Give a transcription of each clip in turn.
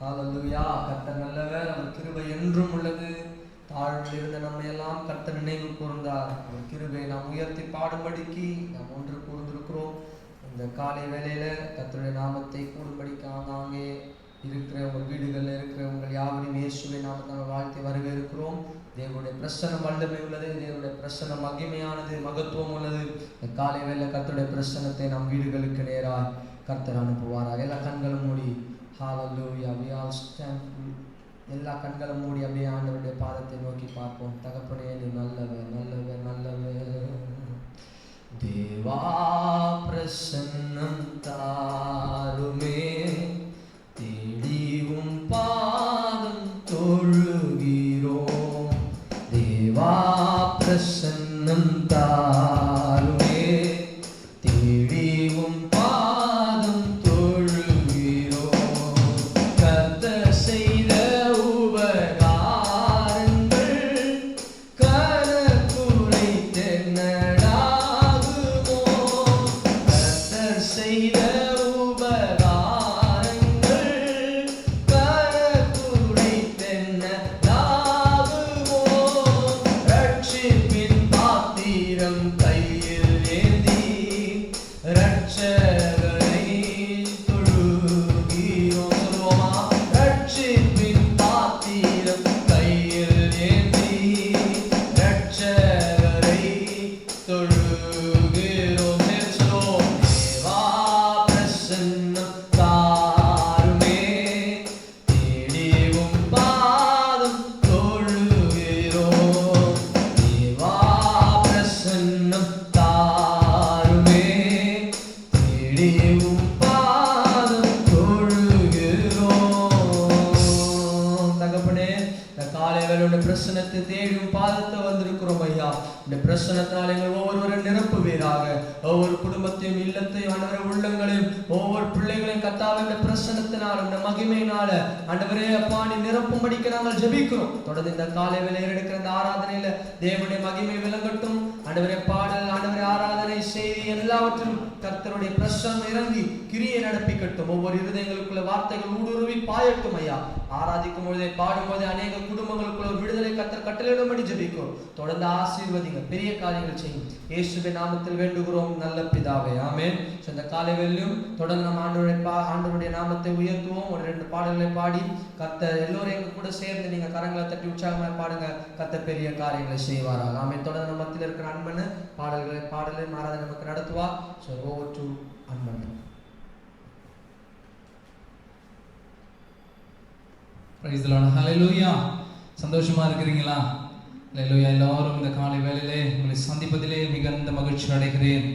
ஹல்லேலூயா. கர்த்தர் நல்லவர், அவர் கிருபை என்றும் உள்ளது. தாழ்வில் இருந்த நம்மை எல்லாம் கர்த்தர் நினைவு கூர்ந்தார். அவர் கிருபை நாம் உயர்த்தி பாடும்படிக்கு நாம் ஒன்று கூர்ந்திருக்கிறோம். இந்த காலை வேளையில கர்த்தருடைய நாமத்தை கூடும்படிக்கு ஆங்காங்கே இருக்கிற உங்கள் வீடுகளில் இருக்கிற உங்கள் யாவரையும் இயேசுவின் நாமத்தை வாழ்த்தி வரவேற்கிறோம். தேவனுடைய பிரசன்னம் வல்லமை உள்ளது. தேவனுடைய பிரசன்னம் மகிமையானது, மகத்துவம் உள்ளது. இந்த காலை வேளையில கர்த்தருடைய பிரசன்னத்தை நம் வீடுகளுக்கு நேராக கர்த்தர் அனுப்புவாராக. எல்லா கண்களும் மூடி ஹல்லேலூயா. we all stand. எல்லா கண்களும் மூடி அப்படியே ஆண்டவருடைய பாதத்தை நோக்கி பார்ப்போம். தகப்பனே, நீ நல்லவர், நல்லவர், நல்லவர். தேவா பிரசன்னம் தாருமே, தேடிவும் பாதம் தொழுகிறோம். தேவா பிரசன்னம் தாருமே, தேடிவும் பாதம் தொழுகிறோம். கர்த்தர் செய்த உபகாரங்கள் கணக்குரைத்தென்னடாகுமோ. கர்த்தர் செய்த பிரசனத்தை தேடியும் பாதத்தை வந்திருக்கிறோம் ஐயா. இந்த பிரசனத்தினால் எங்கள் ஒவ்வொருவரும் நிரப்புவீராக. ஒவ்வொரு குடும்பத்தையும், இல்லத்தையும், ஆண்டவரே உள்ளங்களையும், ஒவ்வொரு பிள்ளைகளையும் கர்த்தாவே இந்த பிரசனத்தினால், இந்த மகிமையினால ஆண்டவரே அப்பா நீ நிரப்பும்படிக்கு நாங்கள் ஜெபிக்கிறோம். தொடர்ந்து இந்த காலை வேளையில் எடுக்கிற இந்த ஆராதனையில தேவனுடைய மகிமை விளங்கட்டும். ஆண்டவரே பாடல், ஆண்டவரே ஆராதனை, செய்தி எல்லாவற்றிலும் கர்த்தருடைய பிரசன்னம் இறங்கி கிரியை நடப்பிக்கட்டும். ஒவ்வொரு இருதயங்களுக்குள்ள வார்த்தைகள் ஊடுருவி பாயட்டும் ஐயா. ஆராதிக்கும் பொழுதே, பாடும் போதே அநேக குடும்பங்களுக்குள்ள விடுதலை கர்த்தர் கட்டளையிடும்படி ஜெபிக்கிறோம். தொடர்ந்து ஆசீர்வதிங்க, பெரிய காரியங்கள் செய்யும். இயேசுவின் நாமத்தில் வேண்டுகிறோம் நல்ல பிதாவே, ஆமென். இந்த காலை வேளையிலும் தொடர்ந்து நம்ம ஆண்டவருடைய நாமத்தை உயர்த்துவோம். ஒரு 2 பாடல்களை பாடி கர்த்தர் எல்லோரும் எங்க கூட சேர்ந்து நீங்க கரங்களை தட்டி உற்சாகமாக பாடுங்க. கர்த்தர் பெரிய காரியங்களை செய்வாராக, ஆமென். தொடர்ந்து நம்ம மத்தியில் இருக்கிற அன்பன் பாடலை ஆராதனை நமக்கு நடத்துவா. So over to Anban. Praise the Lord. Hallelujah. சந்தோஷமா இருக்கிறீங்களா? ஹல்லேலூயா. எல்லாரும் இந்த காலை வேளையிலே உங்களை சந்திப்பதிலே மிகுந்த மகிழ்ச்சி அடைகிறேன்.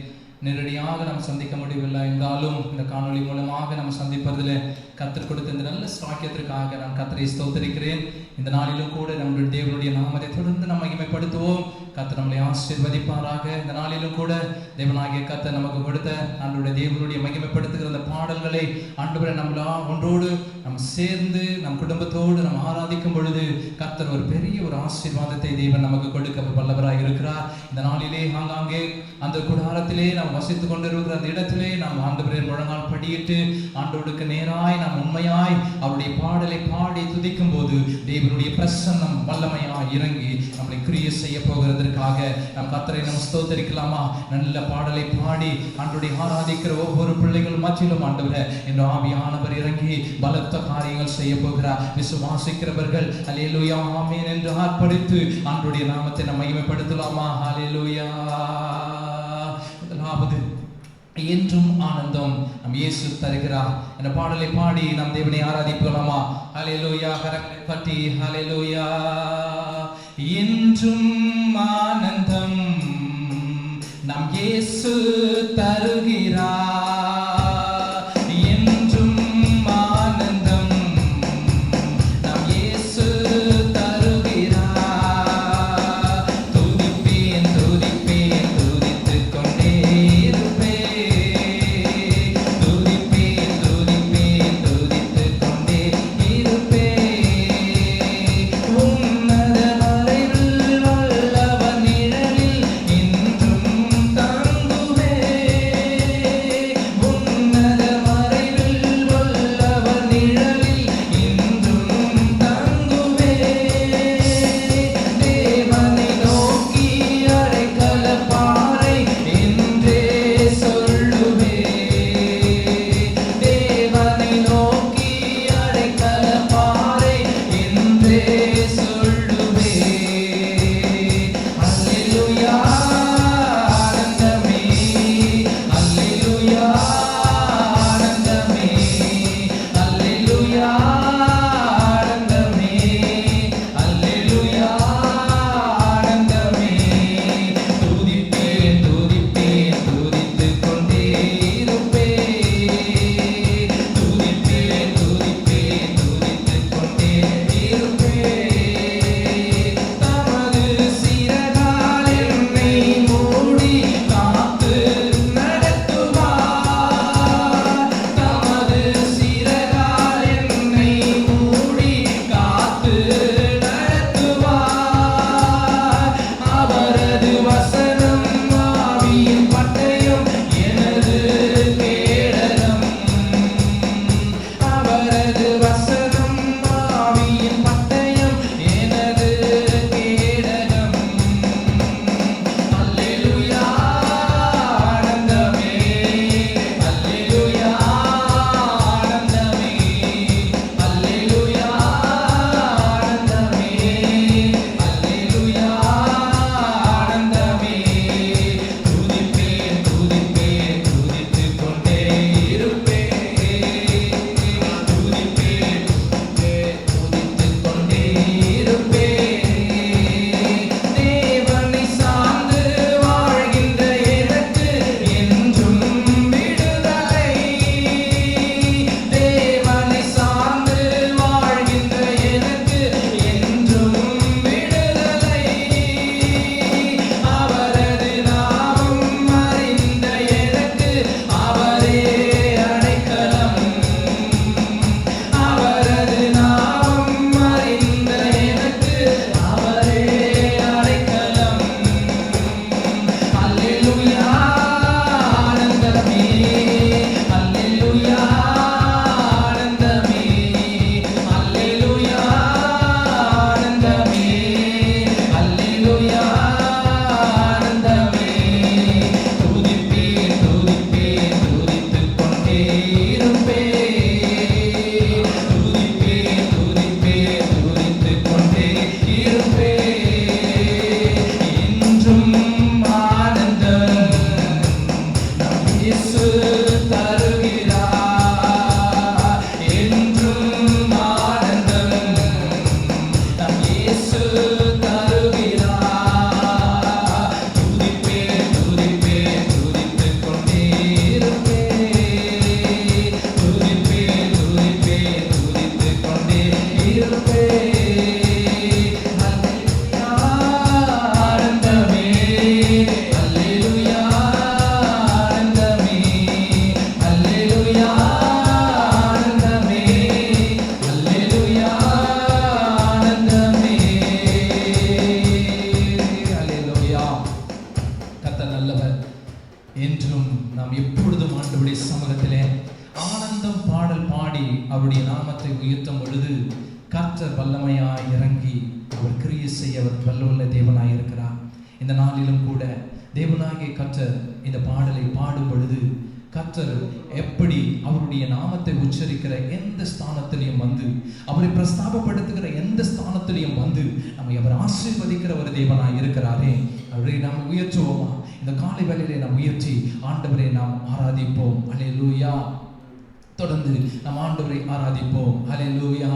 நேரடியாக நாம் சந்திக்க முடியவில்லை என்றாலும் இந்த காணொளி மூலமாக நாம் சந்திப்பதில் கர்த்தர் கொடுத்த இந்த நல்ல சாக்கியத்திற்காக நான் கர்த்தரை ஸ்தோத்திரிக்கிறேன். இந்த நாளிலும் கூட நம்முடைய தேவனுடைய நாமத்தை தொடர்ந்து நாம் மகிமைப்படுத்துவோம். கர்த்தர் நம்மளை ஆசீர்வதிப்பாராக. இந்த நாளிலும் கூட தேவனாகிய கர்த்தர் நமக்கு கொடுத்த நம்முடைய தேவனுடைய மகிமைப்படுத்துகிற அந்த பாடல்களை ஆண்டவரே நம்மளா ஒன்றோடு நாம் சேர்ந்து நம் குடும்பத்தோடு நாம் ஆராதிக்கும் பொழுது கர்த்தர் ஒரு பெரிய ஒரு ஆசீர்வாதத்தை தேவன் நமக்கு கொடுக்க வல்லவராக இருக்கிறார். இந்த நாளிலே ஆங்காங்கே அந்த கூடாரத்திலே நாம் வசித்துக் கொண்டிருக்கிற அந்த இடத்திலே நாம் ஆண்டவரே முழங்கால் படியிட்டு ஆண்டவருக்கு நேராய் நாம் உண்மையாய் அவருடைய பாடலை பாடி துதிக்கும் போது தேவனுடைய பிரசன்னம் வல்லமையாய் இறங்கி நம்மளை கிரியை செய்ய போகிறதற்காக நாம் கர்த்தரை நாம் ஸ்தோத்திரிக்கலாமா? நல்ல பாடலை பாடி ஆண்டவரை ஆராதிக்கிற ஒவ்வொரு பிள்ளைகள் மத்தியிலும் ஆண்டவரே இந்த ஆவியானவர் இறங்கி பலத்த காரியங்கள் செய்ய போகிறார். விசுவாசிக்கிறவர்கள் ஹல்லேலூயா ஆமென் என்று ஆர்ப்பரித்து ஆண்டவருடைய நாமத்தை நாம் மகிமைப்படுத்தலாமா? ஹல்லேலூயா. முதலாவது என்றும் ஆனந்தம் நம் இயேசு தருகிறார் என்ற பாடலை பாடி நாம் தேவனை ஆராதிக்கலாமா? ஹல்லேலூயா. கரங்களை தட்டி ஹல்லேலூயா. என்றும் ஆனந்தம் நம் இயேசு தருகிறார். உன்னத மறைவில் வல்லவன் நிழலில் இன்றும் தங்குவேன். அவருடைய நாமத்தை உயர்த்தும் பொழுது கர்த்தர் வல்லமையாய் இறங்கி அவர் கிரியை செய்ய அவர் வல்லவுள்ள தேவனாய் இருக்கிறார். இந்த நாளிலும் கூட தேவனாகிய கர்த்தர் இந்த பாடலை பாடும் பொழுது கர்த்தர் எப்படி அவருடைய நாமத்தை உச்சரிக்கிற எந்த ஸ்தானத்திலையும் வந்து அவரை பிரஸ்தாபப்படுத்துகிற எந்த ஸ்தானத்திலையும் வந்து நம்மை அவர் ஆசீர்வதிக்கிற ஒரு தேவனாய் இருக்கிறாரே. அவரை நாம் உயர்த்துவோமா? இந்த காலை வேளையிலே நாம் உயர்த்தி ஆண்டவரை நாம் ஆராதிப்போம். அல்லேலூயா. தொடர்ந்து நாம் ஆண்டவரை ஆராதிப்போம். அல்லேலூயா,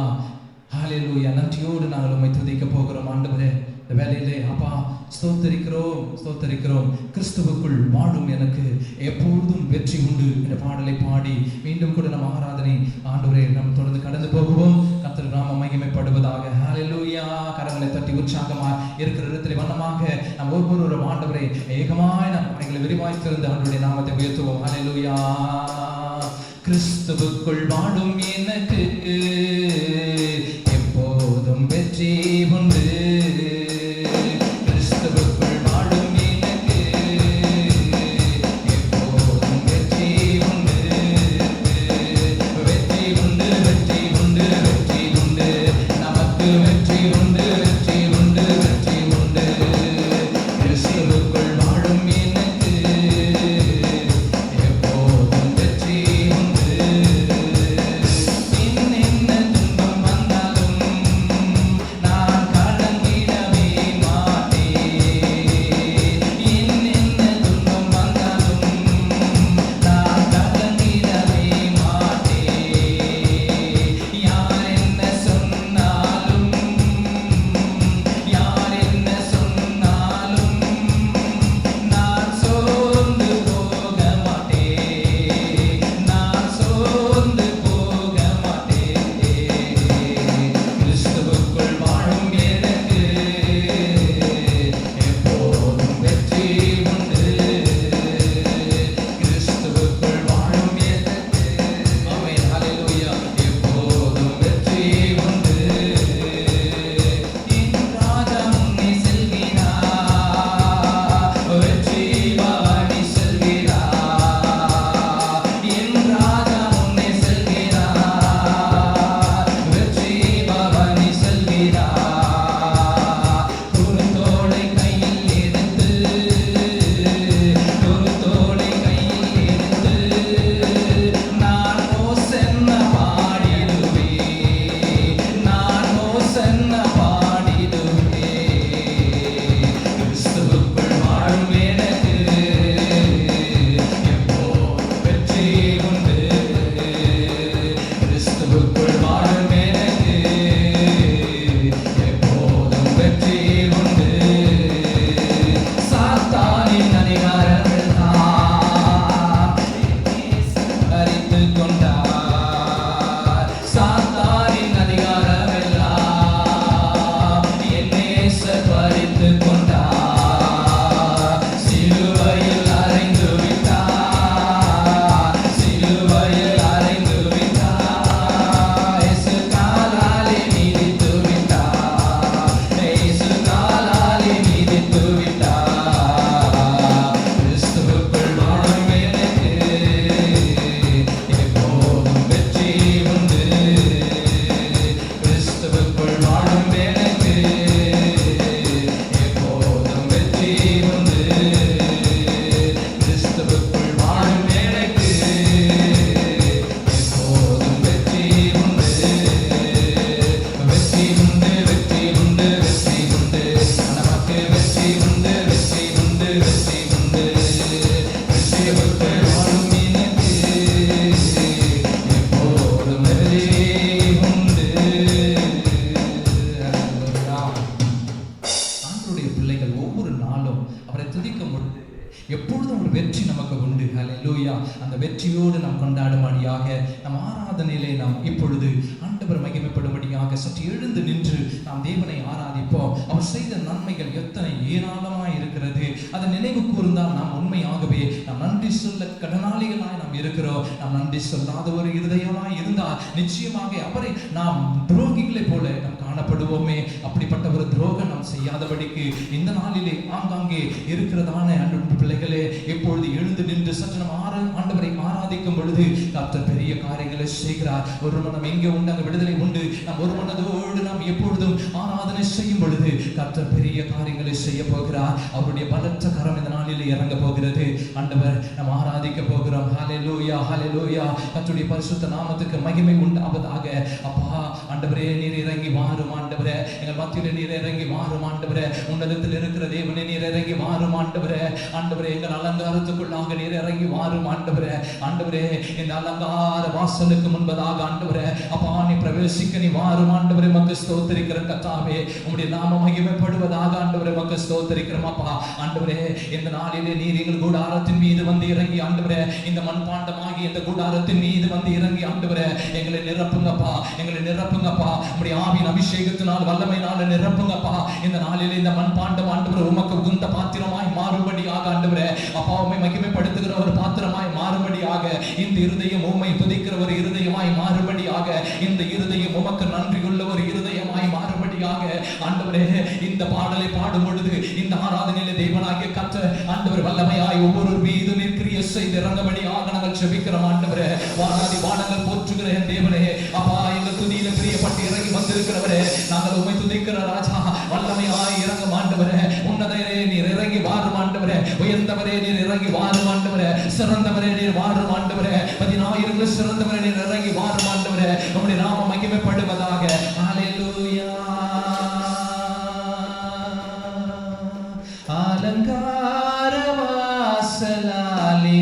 அல்லேலூயா. நன்றியோடு நாங்கள் உம்மை துதிக்க போகிறோம். ஆண்டவரே, இந்த வேளையிலே அப்பா ஸ்தோத்தரிக்கிறோம், ஸ்தோத்தரிக்கிறோம். கிறிஸ்துவுக்குள் வாழும் எனக்கு எப்பொழுதும் வெற்றி உண்டு என்ற பாடலை பாடி மீண்டும் கூட நம்ம ஆராதனை ஆண்டவரே நாம் தொடர்ந்து கடந்து போகுவோம். கர்த்தர் நாம மகிமைப்படுவதாக. ஹல்லேலூயா. கரங்களை தட்டி உற்சாகமாக இருக்கிற இடத்துல வண்ணமாக நாம் ஒவ்வொருவரும் ஆண்டவரை ஏகமாய் நாம் எங்களை விரிவாய் திறந்து ஆண்டவருடைய நாமத்தை உயர்த்துவோம். ஹல்லேலூயா. கிறிஸ்துவுக்குள் வாழும் எனக்கு எப்போதும் வெற்றி உண்டு. கிறிஸ்துவுக்குள் வாழும் எனக்கு எப்போதும் வெற்றி உண்டு. வெற்றி உண்டு, வெற்றி உண்டு, வெற்றி உண்டு. நமக்கு வெற்றி உண்டு, வெற்றி உண்டு, வெற்றி உண்டு. கிறிஸ்துவுக்குள் வாழும் எனக்கு எப்போதும் வெற்றி உண்டு. இன்னென்ன துன்பம் வந்தாலும் நான் கடந்து பறித்து கொண்டார். சாத்தானின் அதிகாரம் எல்லாம் என் நேசர் பறித்து கொண்டார். சிலுவையில் அறைந்து விட்டார், சிலுவையில் அறைந்து விட்டார். இயேசு காலாலே மிதித்து விட்டார், இயேசு காலாலே மிதித்து விட்டார். கிறிஸ்துவுக்குள் வாழும் எனக்கு எப்போதும் வெற்றி உண்டு. கிறிஸ்துவுக்குள் வாழும் எனக்கு எப்போதும் வெற்றி உண்டு. கிறிஸ்துவுக்குள் வாழும் எனக்கு எப்போதும் வெற்றி உண்டு. வெற்றி உண்டு, வெற்றி உண்டு, வெற்றி உண்டு. நமக்கு வெற்றி உண்டு, வெற்றி உண்டு, வெற்றி உண்டு. கிறிஸ்துவுக்குள் வாழும் எனக்கு எப்போதும் வெற்றி உண்டு. ஆண்டவருடைய பிள்ளைகள் ஒவ்வொரு நாளும் அவரை துதிக்கும் பொழுது எப்பொழுதும் ஒரு வெற்றி நமக்கு உண்டு. ஹல்லேலூயா. அந்த வெற்றியோடு நாம் கொண்டாடும்படியாக நம் ஆராதனையிலே நாம் இப்பொழுது ஆண்டவர் மகிமைப்படும்படியாக சற்று எழுந்து நின்று நாம் தேவனை ஆராதிப்போம். அவர் செய்த நன்மைகள் எத்தனை ஏராளமாய் இருக்கிறது. அதை நினைவு கூர்ந்தால் நாம் உண்மையாகவே நாம் நன்றி சொல்ல கடனாளிகளாய் நாம் இருக்கிறோம். நாம் நன்றி சொல்லாத ஒரு இருதயமாய் இருந்தால் நிச்சயமாக அவரை நாம் துரோகிகளை போல நாம் காணப்படுவோமே. அப்படிப்பட்ட ஒரு துரோகம் நாம் செய்யாதபடிக்கு இந்த நாளிலே ஆங்காங்கே இருக்கிறதான அன்பு பிள்ளைகளே இப்பொழுது எழுந்து நின்று சற்று நாம் ஆண்டவரை ஆராதிக்கும் பொழுது கர்த்தர் பெரிய காரியங்களை செய்கிறார். ஒரு மனம் எங்கே உண்டு அங்கே விடுதலை உண்டு. நாம் ஒரு மனதோடு நாம் எப்பொழுதும் ஆராதனை செய்யும் பொழுது கர்த்தர் பெரிய காரியங்களை செய்ய போகிறார். அவருடைய பலத்த கரம் இந்த நாளிலே இறங்க போகிறது. ஆண்டவர் நாம் ஆராதிக்க போகிறோம். ஹல்லேலூயா, ஹல்லேலூயா. கர்த்தருடைய பரிசுத்த நாமத்துக்கு மகிமை உண்டாவதாக. அப்பா ஆண்டவரே, நீர் இறங்கி வாரும் ஆண்டவரே. எங்கள் மத்தியிலே நீர் இறங்கி வாரும் ஆண்டவரே. உன்னதத்தில் இருக்கிற தேவனே நீர் இறங்கி வாரும் ஆண்டவரே. ஆண்டவரே, எங்கள் அலங்காரத்துக்குள்ளாக நீர் இறங்கி வாரும் ஆண்டவரே. ஆண்டவரே, இந்த அலங்கார வாசலுக்கு முன்பதாக ஆண்டவரே அப்பா நீ பிரவேசிக்க நீ வாரும் ஆண்டவரே. மக்கு ஸ்தோத்திரிக்கிற கர்த்தாவே, உம்முடைய நாமம் மகிமைப்படுவதாக ஆண்டவரே. மக்கு ஸ்தோத்திரிக்கிறோம் அப்பா. ஆண்டவரே, இந்த நாளிலே நீர் எங்கள் கூடாரத்தின் மீது வந்து இறங்கி ஆண்டவரே, இந்த மண்பாண்டமாகி இந்த கூடாரத்தின் மீது வந்து இறங்கி ஆண்டவரே எங்களை நிரப்புங்கப்பா, எங்களை நிரப்புங்கப்பா. உம்முடைய ஆவியின் அபிஷேகத்தினால் வல்லமையினால நிரப்புங்கப்பா. இந்த நாளிலே இந்த மண்பாண்டம் ஆண்டவரே உமக்கு உகந்த பாத்திரமாய் மாறும்படியாக ஆண்டவரே அப்பா உம்மை மகிமைப்படுத்துகிற ஒரு பாத்திரமாய் மாறும்படியாக, இந்த இருதயம் உம்மை துதிக்கிற ஒரு இருதயமாய் மாறும்படியாக, இந்த இருதயம் உமக்கு நன்றியுள்ள ஒரு இருதயமாய் மாறும்படியாக ஆண்டவரே இந்த பாடலை பாடும் பொழுது இந்த ஆராதனையிலே தேவனாகிய கர்த்தர் ஆண்டவர் வல்லமையாய் ஒவ்வொரு மீதும் கிரியை செய்து இறங்கபடியாக நாங்கள் ஜெபிக்கிறோம் ஆண்டவரே. வானாதி வானங்கள் போற்றுகிற என் தேவனே அப்பா, எங்கள் துதியில பிரியப்பட்டு இறங்கி வந்திருக்கிறவரே, நாங்கள் உம்மை துதிக்கிற ராஜா. வல்லமையாய் இறங்கும் ஆண்டவரே. உன்னதரே நீர் இறங்கி வாரும் ஆண்டவரே. உயர்ந்தவரே நீர் இறங்கி வாரும் ஆண்டவரே. சிறந்தவரே நீர் வாரும் ஆண்டவரே. 10,000 சிறந்தவரே நீர் இறங்கி வாரும் ஆண்டவரே. உம்முடைய நாமம் மகிமைப்படுவதாக. ஹல்லேலூயா. அலங்கார வாசலாலே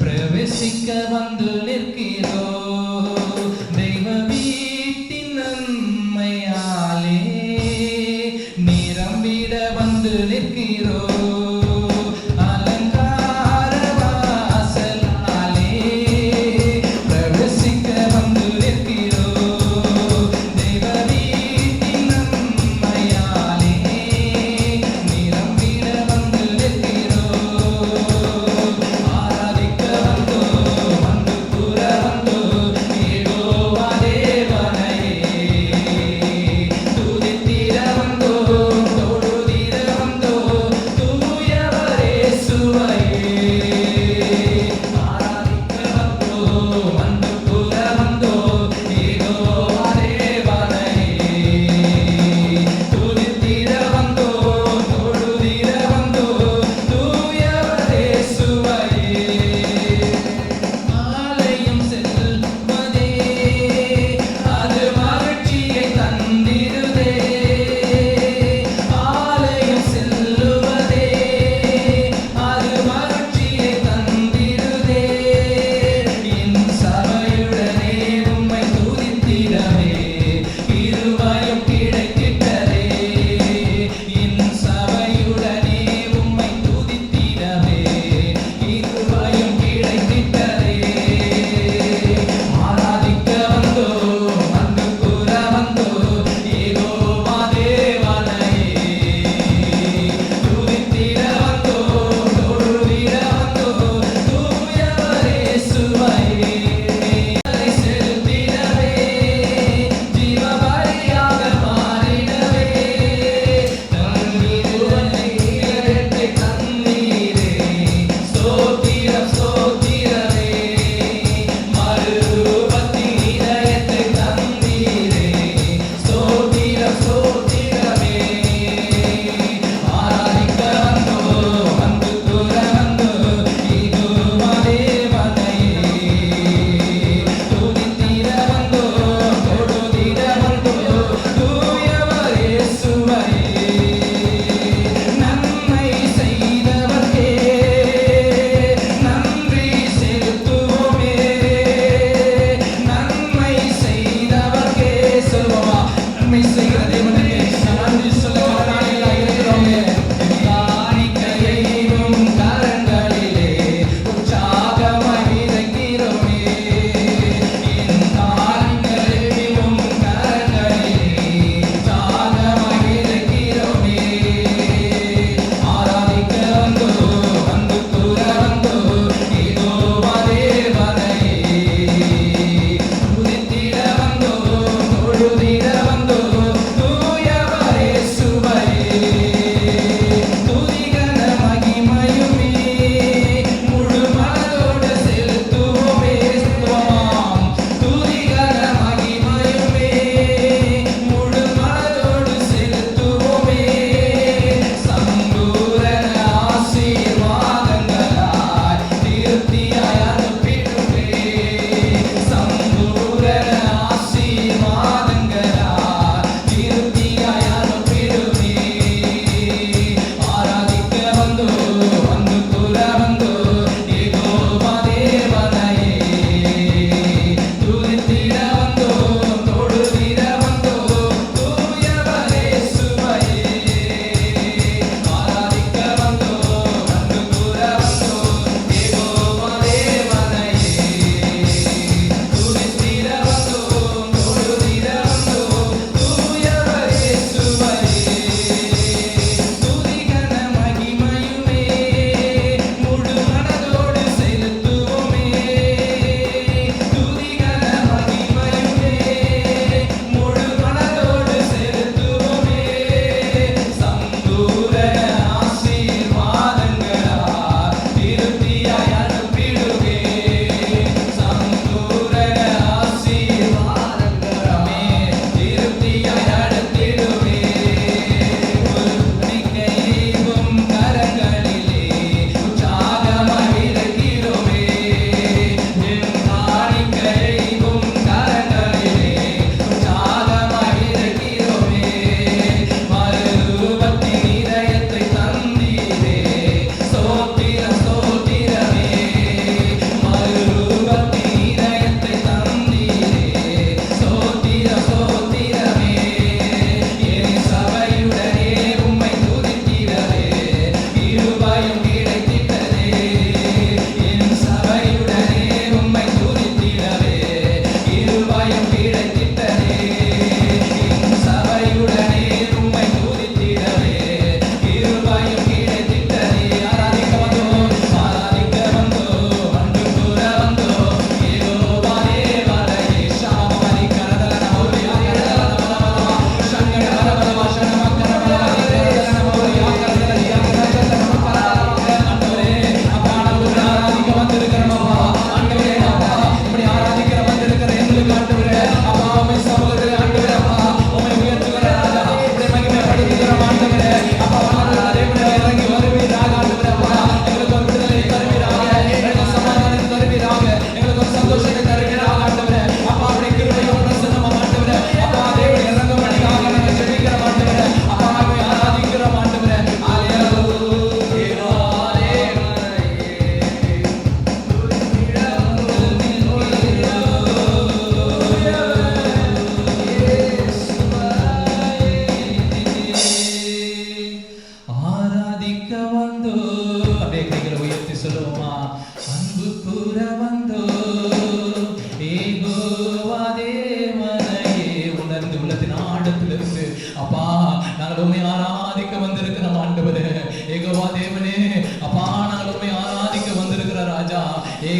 பிரவேசிக்க வந்து நிற்கிறோ, தெய்வ வீட்டின் நன்மையாலே நிரம்பிட வந்து நிற்கிறோ. ஆராதிக்க வந்தோ வந்து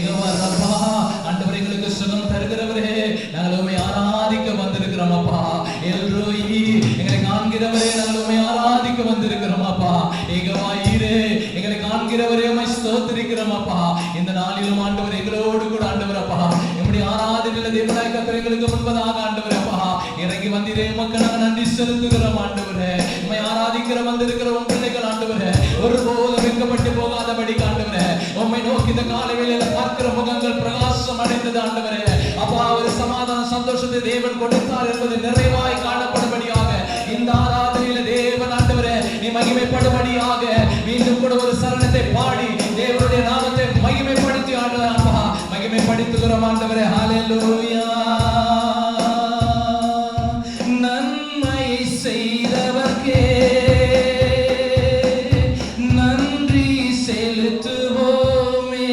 ஏகவாரப்பா ஆண்டவரே எங்களுக்கு சுகம் தருகிறவரே நாங்கள் உம்மை ஆராதிக்க வந்திருக்கிறோம் அப்பா. எல்ரோயி எங்களை காண்கிறவரே நாங்கள் உம்மை ஆராதிக்க வந்திருக்கிறோம் அப்பா. ஏகவாயிரே எங்களை காண்கிறவரே உம்மை ஸ்தோத்திரிக்கிறோம் அப்பா. இந்த நாளிலும் ஆண்டவர் எங்களோடு கூட ஆண்டவர் அப்பா நம்முடைய ஆராதனையில தேவனாய் கர்த்தர் எங்களுக்கு முன்பதாக ஆண்டவர் அப்பா இறங்கி வந்தீரே உமக்கு நாங்கள் நன்றி செலுத்துகிறோம் ஆண்டவரே. உம்மை ஆராதிக்கிற வந்திருக்கிற உன் பிள்ளைகள் ஆண்டவரே ஒருபோதும் வெட்கப்பட்டு போகாதபடி ஆண்டவரே உம்மை நோக்கி இந்த காலை வேளையில பார்க்கிற முகங்கள் பிரகாசம் அடைந்தது ஆண்டவரே. அப்பா ஒரு சமாதான சந்தோஷத்தை தேவன் கொடுத்தார் என்பது நிறைவாய் காணப்படும்படியாக இந்த ஆராதனையில தேவன் ஆண்டவரே நீ மகிமைப்படும்படியாக மீண்டும் கூட ஒரு சரணத்தை பாடி தேவனுடைய நாமத்தை மகிமைப்படுத்தி ஆண்டவர் அப்பா மகிமைப்படுத்துகிறோம் ஆண்டவரே. ஹல்லேலூயா. நன்மை செய்தவர்க்கே நன்றி செலுத்துவோமே.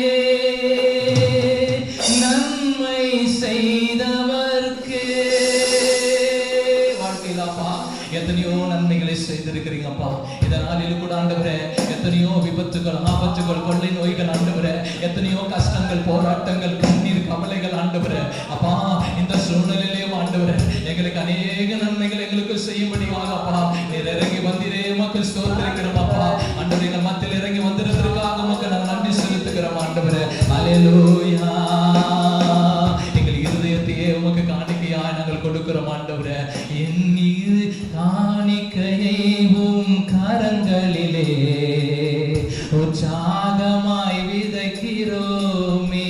நன்மை செய்தவர்க்கே வாழ்க்கையில் அப்பா எத்தனையோ நன்மைகளை செய்திருக்கிறீங்கப்பா. இதனால கூட ஆண்டவரே எத்தனையோ விபத்துகள் ஆபத்துகள் கொள்ளை நோய்கள் ஆண்டவரே எத்தனையோ கஷ்டங்கள் போராட்டங்கள் கண்ணீர் கவலைகள் ஆண்டவரே அப்பா இந்த சூழ்நிலையிலேயும் ஆண்டவரே எங்களுக்கு அநேக நன்மைகள் எங்களுக்கு செய்யும்படியாக அப்பா நீர் இறங்கி வந்தீரே உமக்கு ஸ்தோத்திரிக்கிறோம் அப்பா. ஆண்டவரே எங்கள் மத்தியில் இறங்கி வந்திருக்கிறதுக்காக உமக்கு நாங்கள் நன்றி செலுத்துகிறோம் ஆண்டவரே. ஹல்லேலூயா. எங்கள் இருதயத்தையே உமக்கு காணிக்கையா நாங்கள் கொடுக்கிறோம் ஆண்டவரே. என் காணிக்கையை உம் கரங்களிலே உற்சாகமாய் விதைக்கிறோமே.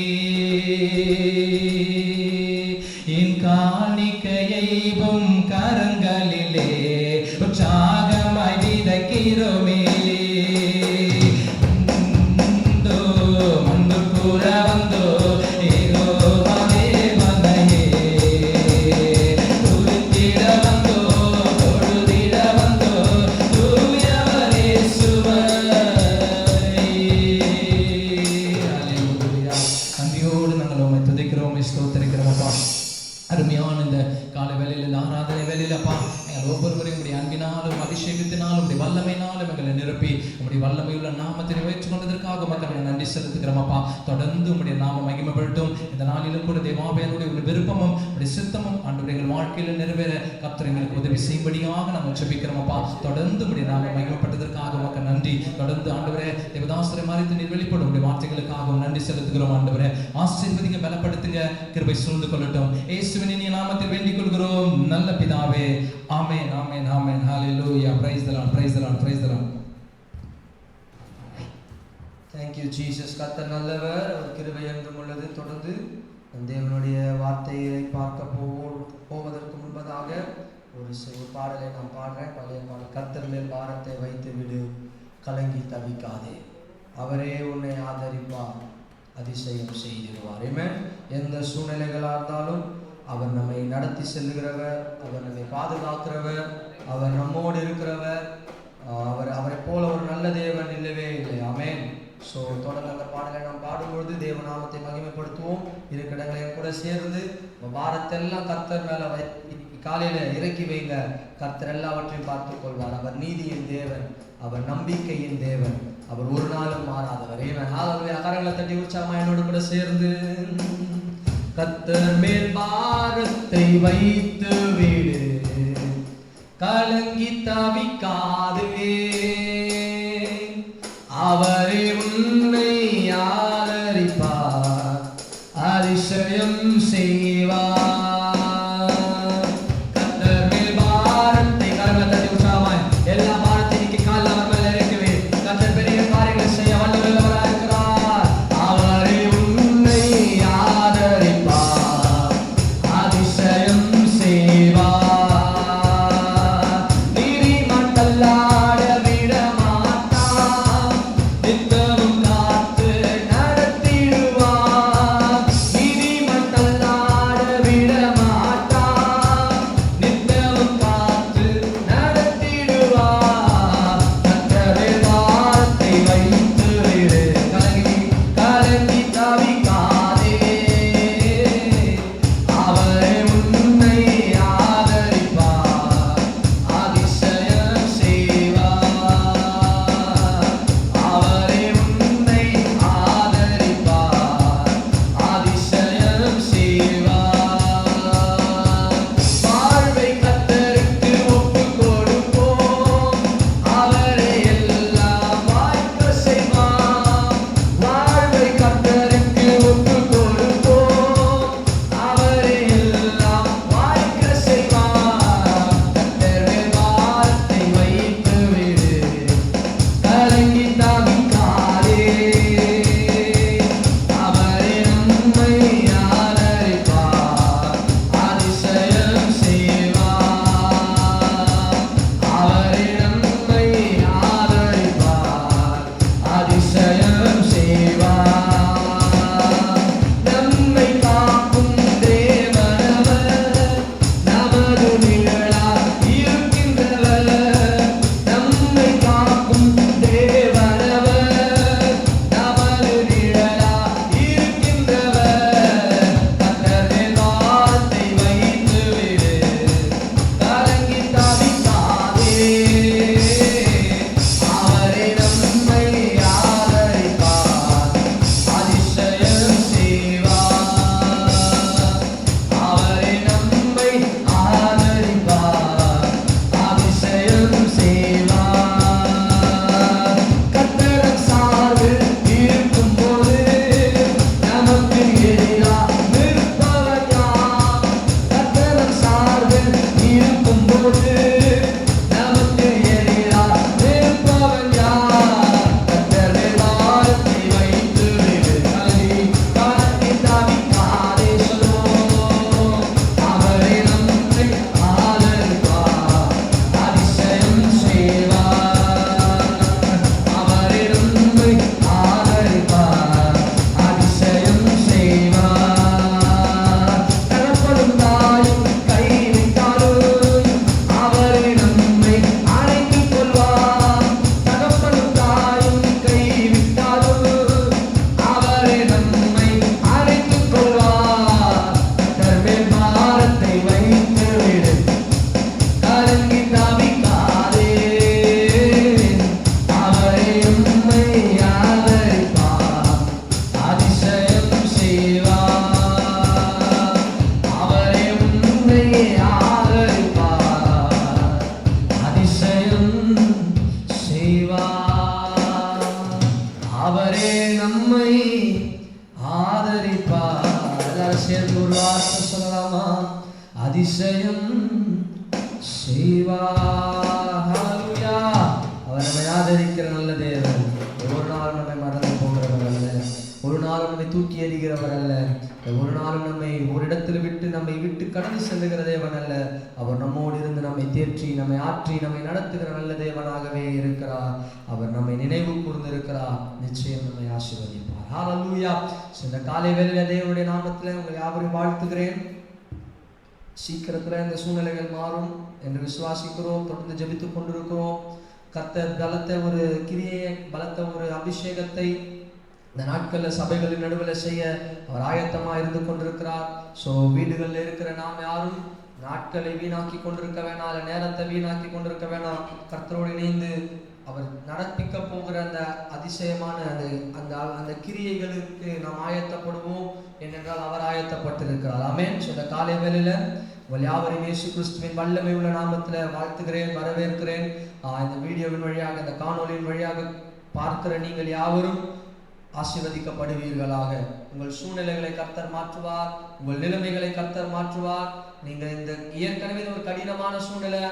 என் காணிக்கையை உம் கரங்களிலே உற்சாகமாய் விதைக்கிறோமே. மந்து கூற வந்தோ ஏகோவாவே மனையே துதித்திட வந்தோ தொழுதிட வந்தோ தூயவரே சுவரே. ஹல்லேலூயா. நன்றியோடு நாங்கள் உம்மை துதிக்கிறோம் ஸ்தோத்திரிக்கிறோம் அப்பா. அருமையான இந்த காலை வேளையில் இந்த ஆராதனை வேளையில் அப்பா எங்கள் ஒவ்வொருவரையும் உடைய அன்பினாலும் அபிஷேகத்தினாலும் உடைய வல்லமையினாலும் எங்களை நிரப்பி உடைய வல்லமையுள்ள நாமத்தை நிறைவேற்றிக் கொண்டதற்காக மக்கள் நன்றி செலுத்துகிறோம் அப்பா. தொடர்ந்து உடைய நாமம் மகிமைப்படட்டும். இந்த நாளிலும் கூட தேவாபயனுடைய ஒரு விருப்பமும் உடைய சித்தமும் ஆண்டவரே எங்கள் வாழ்க்கையில் நிறைவேற கர்த்தர் எங்களுக்கு உதவி செய்யும்படியாக நாங்கள் ஜெபிக்கிறோம் அப்பா. தொடர்ந்து உடைய நாமம் மகிமைப்பட்டதற்காக மக்கள் நன்றி. தொடர்ந்து ஆண்டவரே தேவதாசரை மாறித்து நீர் வெளிப்படும் உடைய வார்த்தைகளுக்காகவும் நன்றி செலுத்துகிறோம் ஆண்டவரே. ஆசீர்வதிங்க, பலப்படுத்துங்க, கிருபை சூழ்ந்து கொள்ளட்டும். இயேசுவின் இனிய நாமத்தில் வேண்டிக் கொள்கிறோம் நல்ல பிதாவே. ஆமென், ஆமென், ஆமென். ஹல்லேலூயா. Praise the Lord, praise the Lord, praise the Lord. Thank you Jesus. கர்த்தர் நல்லவர், அவர் கிருபை என்றும் உள்ளது. தொடர்ந்து தேவனுடைய வார்த்தையை பார்க்க போவதற்கு முன்பதாக ஒரு பாடலை நான் பாடுறேன். பழைய பாடல். கர்த்தர் மேல் பாரத்தை வைத்து விடு, கலங்கி தவிக்காதே, அவரே உன்னை ஆதரிப்பார், அதிசயம் செய்திடுவார். ஆமென். எந்த சூழ்நிலைகளாக இருந்தாலும் அவர் நம்மை நடத்தி செல்லுகிறவர், அவர் நம்மை பாதுகாக்கிறவர், அவர் நம்மோடு இருக்கிறவர். அவரை போல ஒரு நல்ல தேவன் இல்லவே இல்லை. ஆமென். ஸோ தொடர்ந்து அந்த பாடலை நாம் பாடும்பொழுது தேவநாமத்தை மகிமைப்படுத்துவோம். இருக்கிற இடங்களையும் கூட சேர்ந்து வாரத்தெல்லாம் கர்த்தர் மேலே காலையில் இறக்கி வைங்க. கர்த்தர் எல்லாவற்றையும் பார்த்துக் கொள்வார். அவர் நீதியின் தேவன், அவர் நம்பிக்கையின் தேவன், அவர் ஒரு நாளும் மாறாதவர். கரங்களை தட்டி உற்சாகமா என்னோடு கூட சேர்ந்து கர்த்தர் மேல் பாரத்தை வைத்து விடு, கலங்கி தவிக்காதே, அவரே உன்னை ஆதரிப்பார், அதிசயம் செய்வார். கர்த்தர் மேல் பாரத்தை கரங்களை தட்டி உற்சாகமாய் எல்லா பாரத்தையும் இன்னைக்கு காலையில் அவர் மேல இறக்குவே. கர்த்தர் பெரிய காரியங்களை செய்ய வல்லவராக இருக்கிறார். அவரே உன்னை ஆதரிப்பார், அதிசயம் செய்வார். விட எல்லாரும் சேர்ந்து ஒரு வார்த்தை சொல்லலாமா? அதிசயம் செய்வார். ஹல்லேலூயா. அவர் நம்மை ஆதரிக்கிற நல்ல தேவன். ஒரு நாள் நம்மை மறந்து போகிறவர் அல்ல, ஒரு நாளும் நம்மை தூக்கி எறிகிறவர் அல்ல, ஒரு நாளும் நம்மை ஒரு இடத்தில் விட்டு நம்மை விட்டு கடந்து செல்லுகிற தேவன் அல்ல. அவர் நம்மோடு இருந்து நம்மை தேற்றி நம்மை ஆற்றி நம்மை நடத்துகிற நல்ல தேவனாகவே இருக்கிறார். அவர் நம்மை நினைவு கூர்ந்திருக்கிறார். நிச்சயம் நம்மை ஆசீர்வதிப்பார். ஹல்லேலூயா. இந்த காலை வேளையில தேவனுடைய நாமத்தில் உங்களை யாவரையும் வாழ்த்துகிறேன். சீக்கிரத்தில் இந்த சூழ்நிலைகள் மாறும் என்று விசுவாசிக்கிறோம். தொடர்ந்து ஜெபித்துக் கொண்டிருக்கிறோம். கர்த்தர் பலத்த ஒரு கிரியை, பலத்த ஒரு அபிஷேகத்தை இந்த நாட்களில் சபைகளின் நடுவில் செய்ய அவர் ஆயத்தமாக இருந்து கொண்டிருக்கிறார். ஸோ வீடுகளில் இருக்கிற நாம் யாரும் நாட்களை வீணாக்கி கொண்டிருக்க வேணாம், இல்லை நேரத்தை வீணாக்கி கொண்டிருக்க வேணாம். கர்த்தரோடு இணைந்து அவர் நடப்பிக்க போகிற அந்த அதிசயமான அந்த அந்த கிரியைகளுக்கு நாம் ஆயத்தப்படுவோம். ஏனென்றால் அவர் ஆயத்தப்பட்டிருக்கிறார். ஆமென். இந்த காலை வேளையில உங்கள் யாவரையும் இயேசு கிறிஸ்துவின் வல்லமை உள்ள நாமத்தில் வாழ்த்துகிறேன், வரவேற்கிறேன். இந்த வீடியோவின் வழியாக, இந்த காணொலியின் வழியாக பார்க்கிற நீங்கள் யாவரும் ஆசீர்வதிக்கப்படுவீர்களாக. உங்கள் சூழ்நிலைகளை கர்த்தர் மாற்றுவார், உங்கள் நிலைமைகளை கர்த்தர் மாற்றுவார். நீங்க இந்த ஏற்கனவே ஒரு கடினமான சூழ்நிலை,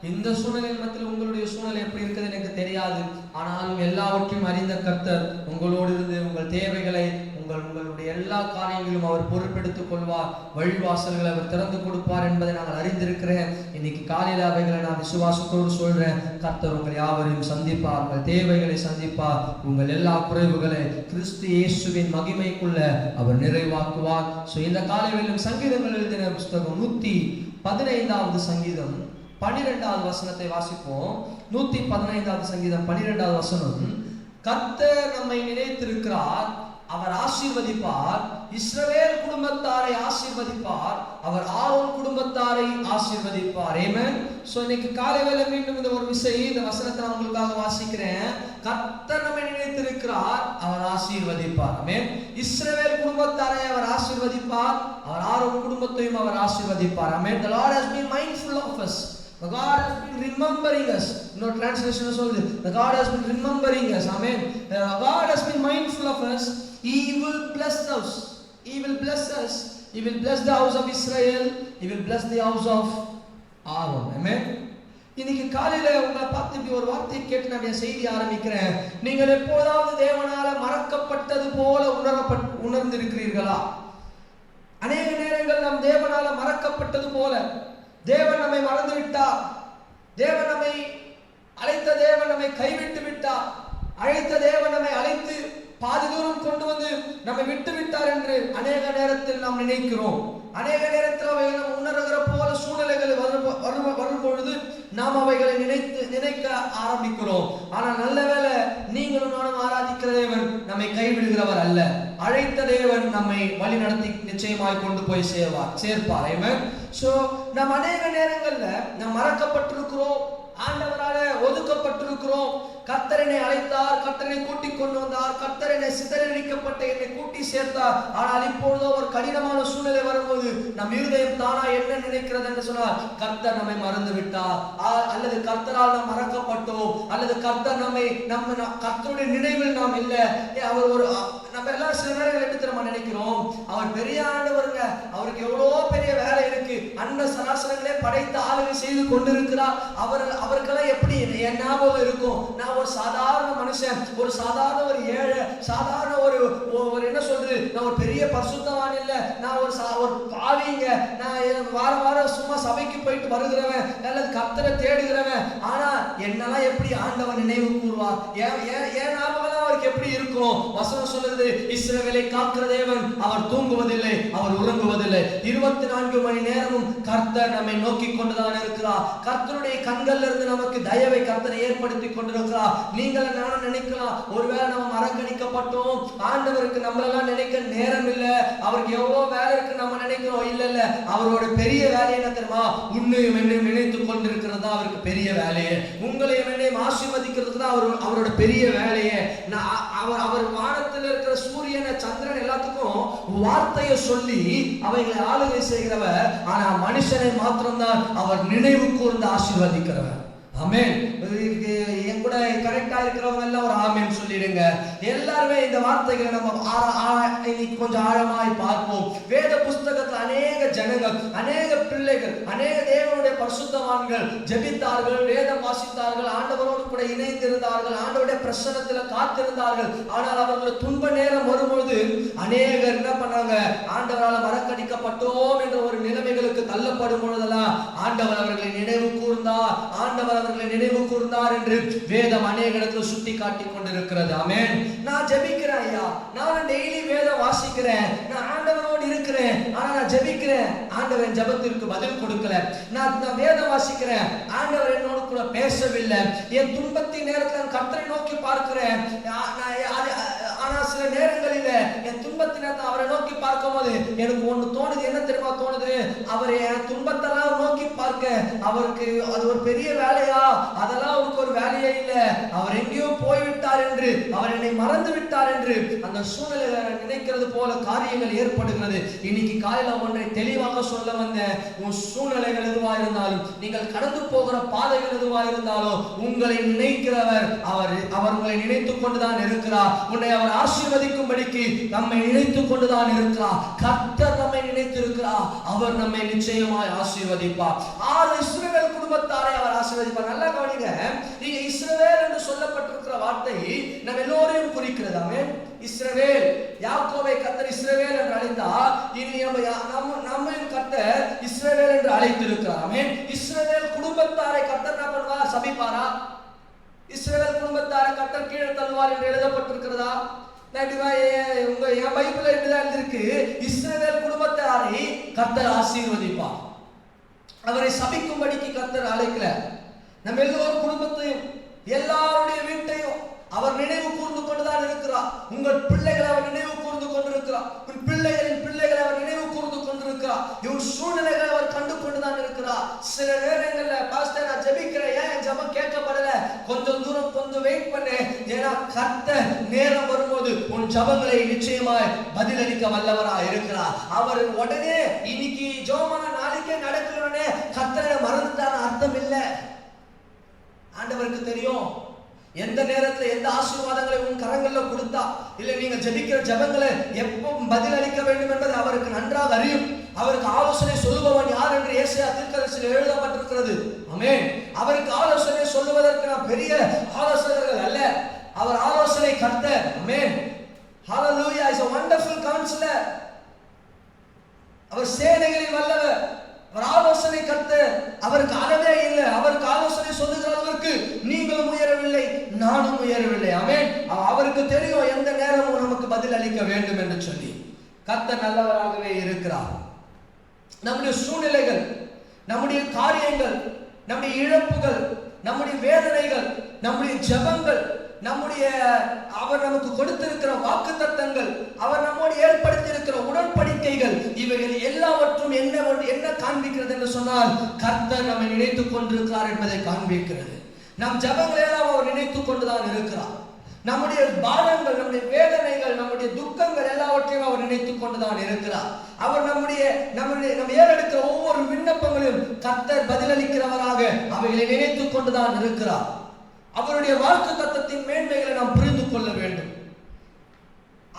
இந்த சூழ்நிலையின் மத்தியில் உங்களுடைய சூழ்நிலை எப்படி இருக்குது எனக்கு தெரியாது. ஆனாலும் எல்லாவற்றையும் அறிந்த கர்த்தர் உங்களோடு இருந்து உங்கள் தேவைகளை, உங்களுடைய எல்லா காரியங்களும் அவர் பொறுப்பெடுத்துக் கொள்வார். வழிவாசல்களை அவர் திறந்து கொடுப்பார் என்பதை நாங்கள் அறிந்திருக்கிறேன். இன்னைக்கு காலையில் அவைகளை நான் விசுவாசத்தோடு சொல்றேன். கர்த்தர் உங்கள் யாவரையும் சந்திப்பார், உங்கள் தேவைகளை சந்திப்பார், உங்கள் எல்லா குறைவுகளை கிறிஸ்து இயேசுவின் மகிமைக்குள்ள அவர் நிறைவாக்குவார். இந்த காலையிலும் சங்கீதங்கள் எழுதின புஸ்தகம் 115வது சங்கீதம் 12வது வசனத்தை வாசிப்போம். 115வது சங்கீதம் 12வது வசனம். கர்த்தர் நம்மை நினைத்திருக்கிறார், அவர் ஆசீர்வதிப்பார், இஸ்ரவேல் குடும்பத்தாரை ஆசீர்வதிப்பார், அவர் ஆரோன் குடும்பத்தாரை ஆசீர்வதிப்பார். ஆமென். சோ இன்னைக்கு காலை வேளை மீண்டும் இந்த ஒரு விஷயம், இந்த வசனத்தை நான் உங்களுக்காக வாசிக்கிறேன். கர்த்தர் நம்மை நினைத்திருக்கிறார், அவர் ஆசீர்வதிப்பார். ஆமென். இஸ்ரவேல் குடும்பத்தாரை அவர் ஆசீர்வதிப்பார், அவர் ஆரோன் குடும்பத்தையும் அவர் ஆசீர்வதிப்பார். ஆமென். The Lord has been mindful of us. The God has been remembering us. No translation is all this. The God has been remembering us. Amen. The God has been mindful of us. He will bless us. He will bless us. He will bless the house of Israel. He will bless the house of Aaron. Amen. இன்னைக்கு காலையில உங்களை பார்த்து இப்படி ஒரு வார்த்தையை கேட்டு நான் என் செய்தி ஆரம்பிக்கிறேன். நீங்கள் எப்போதாவது தேவனால மறக்கப்பட்டது போல உணர்ந்திருக்கிறீர்களா? அநேக நேரங்கள் நாம் தேவனால மறக்கப்பட்டது போல, தேவன் நம்மை மறந்து விட்டார், தேவன் நம்மை அழைத்த தேவன் நம்மை கைவிட்டு விட்டார், அழைத்த தேவன் நம்மை அழைத்து பாதி தூரம் கொண்டு வந்து நம்மை விட்டு விட்டார் என்று அநேக நேரத்தில் நாம் நினைக்கிறோம். அநேக நேரத்தில் அவைகளை நாம் உணர்கிற போல சூழ்நிலைகள் வரும் பொழுது நாம் அவைகளை நினைக்க ஆரம்பிக்கிறோம். ஆனால் நல்ல வேளை நீங்களும் நானும் ஆராதிக்கிற தேவன் நம்மை கைவிடுகிறவர் அல்ல. அழைத்த தேவன் நம்மை வழி நடத்தி நிச்சயமாய் கொண்டு போய் சேர்ப்பார். ஆமென். சோ நாம் அநேக நேரங்கள்ல நாம் மறக்கப்பட்டிருக்கிறோம், ஆண்டவரால ஒதுக்கப்பட்டிருக்கிறோம். கர்த்தர் என்னை அழைத்தார், கர்த்தர் என்னை கூட்டிக் கொண்டு வந்தார், கர்த்தர் என்னை சிதறடிக்கப்பட்ட என்னை கூட்டி சேர்த்தார். ஆனால் இப்பொழுதோ ஒரு கடினமான சூழ்நிலை வரும்போது நம் இருதயம் தானா என்ன நினைக்கிறது என்று சொன்னால், கர்த்தர் நம்மை மறந்து விட்டார், அல்லது கர்த்தரால் நாம் மறக்கப்பட்டோம், அல்லது கர்த்தர் கர்த்தருடைய நினைவில் நாம் இல்லை. அவர் ஒரு நம்ம எல்லாரும் சில நேரங்கள் எப்படி திரும்ப நினைக்கிறோம், அவர் பெரிய ஆண்டவருங்க, அவருக்கு எவ்வளோ பெரிய வேலை இருக்கு, அண்ட சராசரங்களே படைத்து ஆளுகை செய்து கொண்டிருக்கிறார், அவருக்கெல்லாம் எப்படி என் ஞாபகம் இருக்கும்? நான் ஒரு சாதாரண மனுஷன், ஒரு சாதாரண ஒரு ஏழை, சாதாரண ஒரு என்ன சொல்றது, நான் ஒரு பெரிய பரிசுத்தவான் இல்லை, நான் ஒரு பாவிங்க, நான் வாரம் சும்மா சபைக்கு போயிட்டு வருகிறவன், அல்லது கர்த்தரை தேடுகிறவன். ஆனா என்னெல்லாம் எப்படி ஆண்டவன் நினைவு கூறுவார்? என் ஞாபகம் அவருக்கு எப்படி இருக்கும்? வசனம் சொல்லுது, இஸ்ரவேலை காக்கிற தேவன் அவர் தூங்குவதில்லை, அவர் உறங்குவதில்லை, 24 மணி நேரமும் கர்த்தர் நம்மை நோக்கி கொண்டுதான் இருக்கிறார். கர்த்தருடைய கண்கள்ல இருந்து நமக்கு தயவை கர்த்தரை ஏற்படுத்தி கொண்டிருக்கிறார். நீங்கள் நானும் நினைக்கலாம், ஒருவேளை நம்ம மறக்கணிக்கப்பட்டோம், ஆண்டவருக்கு நம்மளெல்லாம் நினைக்க நேரம் இல்லை, அவருக்கு எவ்வளவு வேலை இருக்கு நம்ம நினைக்கிறோம். இல்ல, அவரோட பெரிய வேலை என்ன தெரியுமா? உன்னையும் என்னையும் நினைத்துக் கொண்டிருக்கிறது தான் அவருக்கு பெரிய வேலையே. உங்களையும் என்னையும் ஆசீர்வதிக்கிறது தான் அவரோட பெரிய வேலையே. அவர் வானத்தில் இருக்கிற சூரியனை, சந்திரன் எல்லாத்துக்கும் வார்த்தையை சொல்லி அவைகளை ஆளுகை செய்கிறவர். ஆனா மனுஷனை மாத்திரம்தான் அவர் நினைவு கூர்ந்து ஆசீர்வதிக்கிறவர். ஆமென். என் கூட கரெக்டா இருக்கிறவங்க எல்லாம் ஒரு ஆமென் சொல்லிடுங்க. எல்லாருமே இந்த வார்த்தைகளை நம்ம இன்னைக்கு கொஞ்சம் ஆழமாய் பார்ப்போம். வேத புஸ்தகம் புஸ்தகத்தில் அநேக ஜனங்கள், அநேக பிள்ளைகள், அநேக தேவனுடைய பரிசுத்தவான்கள் ஜெபித்தார்கள், வேதம் வாசித்தார்கள், ஆண்டவரோடு கூட இணைந்திருந்தார்கள், ஆண்டவருடைய பிரசன்னத்தில் காத்திருந்தார்கள். ஆனால் அவர்கள் துன்ப நேரம் வரும்போது அநேகர் என்ன பண்ணாங்க? ஆண்டவரால் மறக்கடிக்கப்பட்டோம் என்ற ஒரு நிலைமைகளுக்கு தள்ளப்படும் பொழுதெல்லாம் ஆண்டவர் அவர்களை நினைவு கூர்ந்தார், ஆண்டவர் அவர்களை நினைவு கூர்ந்தார் என்று வேதம் அநேக இடத்துல சுட்டி காட்டி கொண்டிருக்கிறது. ஆமென். நான் ஜெபிக்கிறேன் ஐயா, நான் டெய்லி வேதம் வாசிக்கிறேன், நான் ஆண்டவரோடு இருக்கிறேன், ஆனா நான் ஜெபிக்கிறேன், ஆண்டவர் என் ஜெபத்திற்கு பதில் கொடுக்கல. நான் வேதம் வாசிக்கிறேன், ஆண்டவர் என்னோடு கூட பேசவில்லை. என் துன்பத்தின் நேரத்தில் நான் கர்த்தரை நோக்கி பார்க்கிறேன், ஆனா சில நேரங்களில் என் துன்பத்தின் நேரத்தில் அவரை நோக்கி பார்க்கும் போது எனக்கு ஒண்ணு தோணுது. என்ன தெரியுமா தோணுது? அவர் என் துன்பத்தெல்லாம் நோக்கி பார்க்க அவருக்கு அது ஒரு பெரிய வேலையா? அதெல்லாம் அவருக்கு ஒரு வேலையே இல்லை. அவர் எங்கேயோ போய்விட்டார் என்று, அவர் என்னை மறந்து விட்டார் என்று அந்த சூழ்நிலை நினைக்கிறது போல காரியங்கள் ஏற்படுகிறது. இன்னைக்கு காலையில் ஒன்றை தெளிவாக சொல்ல வந்த, உன் சூழ்நிலைகள் எதுவா இருந்தாலும், நீங்கள் கடந்து போகிற பாதைகள் எதுவா இருந்தாலும், உங்களை நினைக்கிறவர் அவர் உங்களை நினைத்துக் கொண்டுதான் இருக்கிறார். உன்னை அவர் ஆசீர்வதிக்கும்படிக்கு நம்மை நினைத்துக் கொண்டுதான் இருக்கிறார். கர்த்தர் நம்மை நினைத்திருக்கிறார். அவர் நம்மை நிச்சயமாய் ஆசீர்வதிப்பார். 6 இஸ்ரவேல் குடும்பத்தாரை அவர் ஆசீர்வதிப்பார். நல்லா கவனிங்க, நீங்க இஸ்ரவேல் என்று சொல்லப்பட்டிருக்கிற வார்த்தை நம்ம எல்லோரையும் குறிக்கிறது. ஆமென். இஸ்ரவேல், யாக்கோபை கர்த்தர் இஸ்ரவேல் என்று அழைத்தார். இனி நம்மையும் கர்த்தர் இஸ்ரவேல் என்று அழைத்திருக்கிறார். ஆமென். இஸ்ரவேல் குடும்பத்தாரை கர்த்தர் என்ன பண்ணுவார்? சபிப்பாரா? இஸ்ரவேல் குடும்பத்தாரை கர்த்தர் கீழே தள்ளுவார் என்று எழுதப்பட்டிருக்கிறதா? என் பைபிள்ல இப்படிதான் எழுதிருக்கு, இஸ்ரவேல் குடும்பத்தாரை கர்த்தர் ஆசீர்வதிப்பார். அவரை சபிக்கும்படிக்கு கர்த்தர் அழைக்கல. நம்ம எல்லோரும் குடும்பத்தையும் எல்லாருடைய வீட்டையும் அவர் நினைவு கூர்ந்து கொண்டுதான் இருக்கிறார். உங்கள் பிள்ளைகளை அவர் நினைவு கூர்ந்து கொண்டிருக்கிறார். உன் பிள்ளைகளின் பிள்ளைகளை அவர் நினைவு கூர்ந்து கொண்டிருக்கிறார். இவன் சூழ்நிலைகளை அவர் கண்டு கொண்டுதான் இருக்கிறார். சில நேரங்களில் பாஸ்டர் நான் ஜெபிக்கிறேன், ஏன் என் ஜெபம் கேட்கப்படல? கொஞ்சம் தூரம் கொஞ்சம் வெயிட் பண்ணு. ஏன்னா கர்த்தர் நேரம் வரும்போது உன் ஜெபங்களை நிச்சயமாய் பதிலளிக்க வல்லவராக இருக்கிறார். அவர் உடனே இன்னைக்கு ஜெபமான நாளைக்கே நடக்கணும்னே கர்த்தரை மறந்துட்டான அர்த்தம் இல்லை. ஆண்டவருக்கு தெரியும் எந்த நேரத்தில் எந்த ஆசீர்வாதங்களை உன் கரங்கள்ல கொடுத்தா, இல்ல நீங்க ஜெபிக்கிற ஜெபங்களை எப்போ பதில் அளிக்க வேண்டும் என்பது அவருக்கு நன்றாக அறியும். அவருக்கு ஆலோசனை சொல்லுபவன் யார் என்று ஏசாயா தீர்க்கதரிசியில் எழுதப்பட்டிருக்கிறது. ஆமென். அவருக்கு ஆலோசனை சொல்லுவதற்கு நான் பெரிய ஆலோசகர்கள் அல்ல, அவர் ஆலோசனை கர்த்தர். ஆமென். ஹalleluya is a wonderful counselor. அவர் சேனைகளில் வல்லவர், அவர் ஆலோசனை கர்த்தர். அவருக்கு அளவே இல்லை. அவருக்கு ஆலோசனை சொல்லுகிற அளவிற்கு நீங்களும் உயரவில்லை, நானும் உயரவில்லை. ஆமென். அவருக்கு தெரியும் எந்த நேரமும் நமக்கு பதில் அளிக்க வேண்டும் என்று சொல்லி. கர்த்தர் நல்லவராகவே இருக்கிறார். நம்முடைய சூழ்நிலைகள், நம்முடைய காரியங்கள், நம்முடைய இழப்புகள், நம்முடைய வேதனைகள், நம்முடைய ஜெபங்கள், அவர் நமக்கு கொடுத்திருக்கிற வாக்குத்தத்தங்கள், அவர் நம்மோடு ஏற்படுத்தி இருக்கிற உடன்படிக்கைகள், இவைகள் எல்லாவற்றும் என்ன காண்பிக்கிறது என்று சொன்னால், கர்த்தர் நம்மை நினைத்துக் கொண்டிருக்கிறார் என்பதை காண்பிக்கிறது. நம் ஜெபங்களை எல்லாம் அவர் நினைத்துக் கொண்டுதான் இருக்கிறார். நம்முடைய பாரங்கள், நம்முடைய வேதனைகள், நம்முடைய துக்கங்கள் எல்லாவற்றையும் அவர் நினைத்துக் கொண்டுதான் இருக்கிறார். அவர் நம்ம ஏறெடுக்கிற ஒவ்வொரு விண்ணப்பங்களையும் கர்த்தர் பதிலளிக்கிறவராக அவைகளை நினைத்துக் கொண்டுதான் இருக்கிறார். அவருடைய வாக்கு தத்தத்தின் மேன்மைகளை நாம் புரிந்து கொள்ள வேண்டும்.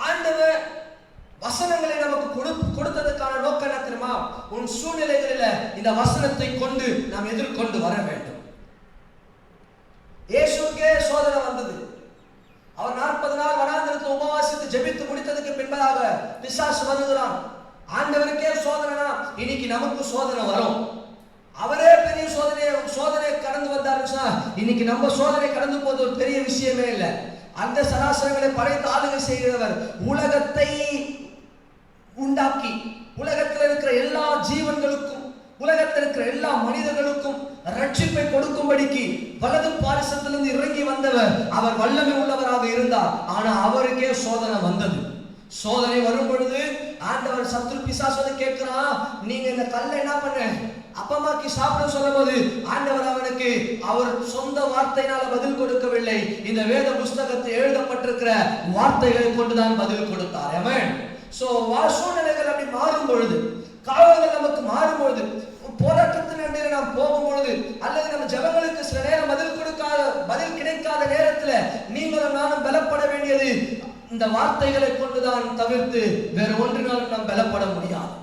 ஆண்டவர் வசனங்களை நமக்கு கொடுத்ததற்கான நோக்கம் என்ன தெரியுமா? உன் சூழ்நிலைகளில் இந்த வசனத்தை கொண்டு நாம் எதிர்கொண்டு வர வேண்டும். இயேசுவுக்கே சோதனை வந்தது. அவர் 40 நாள் வனாந்திரத்தில் உபவாசித்து ஜெபித்து முடித்ததுக்கு பின்பதாக பிசாசு வருகிறான். ஆண்டவருக்கே சோதனை, இன்னைக்கு நமக்கு சோதனை வரும். அவரே பெரிய சோதனை கடந்து வந்தாருன்னா இன்னைக்கு நம்ம சோதனை கடந்து போது ஒரு பெரிய விஷயமே இல்லை. அந்த சராசரங்களை படைத்து ஆளுகை செய்கிறவர், உலகத்தை உண்டாக்கி உலகத்தில் இருக்கிற எல்லா ஜீவன்களுக்கும், உலகத்தில் இருக்கிற எல்லா மனிதர்களுக்கும் ரட்சிப்பை கொடுக்கும்படிக்கு வலது பாரிசத்திலிருந்து இறங்கி வந்தவர். அவர் வல்லமை உள்ளவராக இருந்தார். ஆனா அவருக்கே சோதனை வந்தது. சோதனை வரும் பொழுது ஆண்டவர் சத்துரு பிசாசு கேட்கிறான், நீங்க இந்த கல்லை என்ன பண்ண அப்பமாக்கி சாப்பிட சொல்லும் போது ஆண்டவர் அவனுக்கு அவர் சொந்த வார்த்தையினால பதில் கொடுக்கவில்லை. இந்த வேத புஸ்தகத்தில் எழுதப்பட்டிருக்கிற வார்த்தைகளை கொண்டுதான் பதில் கொடுத்தார். ஆமென். சோ சூழ்நிலைகள் அப்படி மாறும் பொழுது, காலங்கள் நமக்கு மாறும் பொழுது, போராட்டத்தின் நடுவில் நாம் போகும் பொழுது, அல்லது நம்ம ஜெபங்களுக்கு சில நேரம் பதில் கிடைக்காத நேரத்துல நீங்களும் நானும் பலப்பட வேண்டியது இந்த வார்த்தைகளை கொண்டுதான் தவிர்த்து வேறு ஒன்றினாலும் நாம் பலப்பட முடியாது.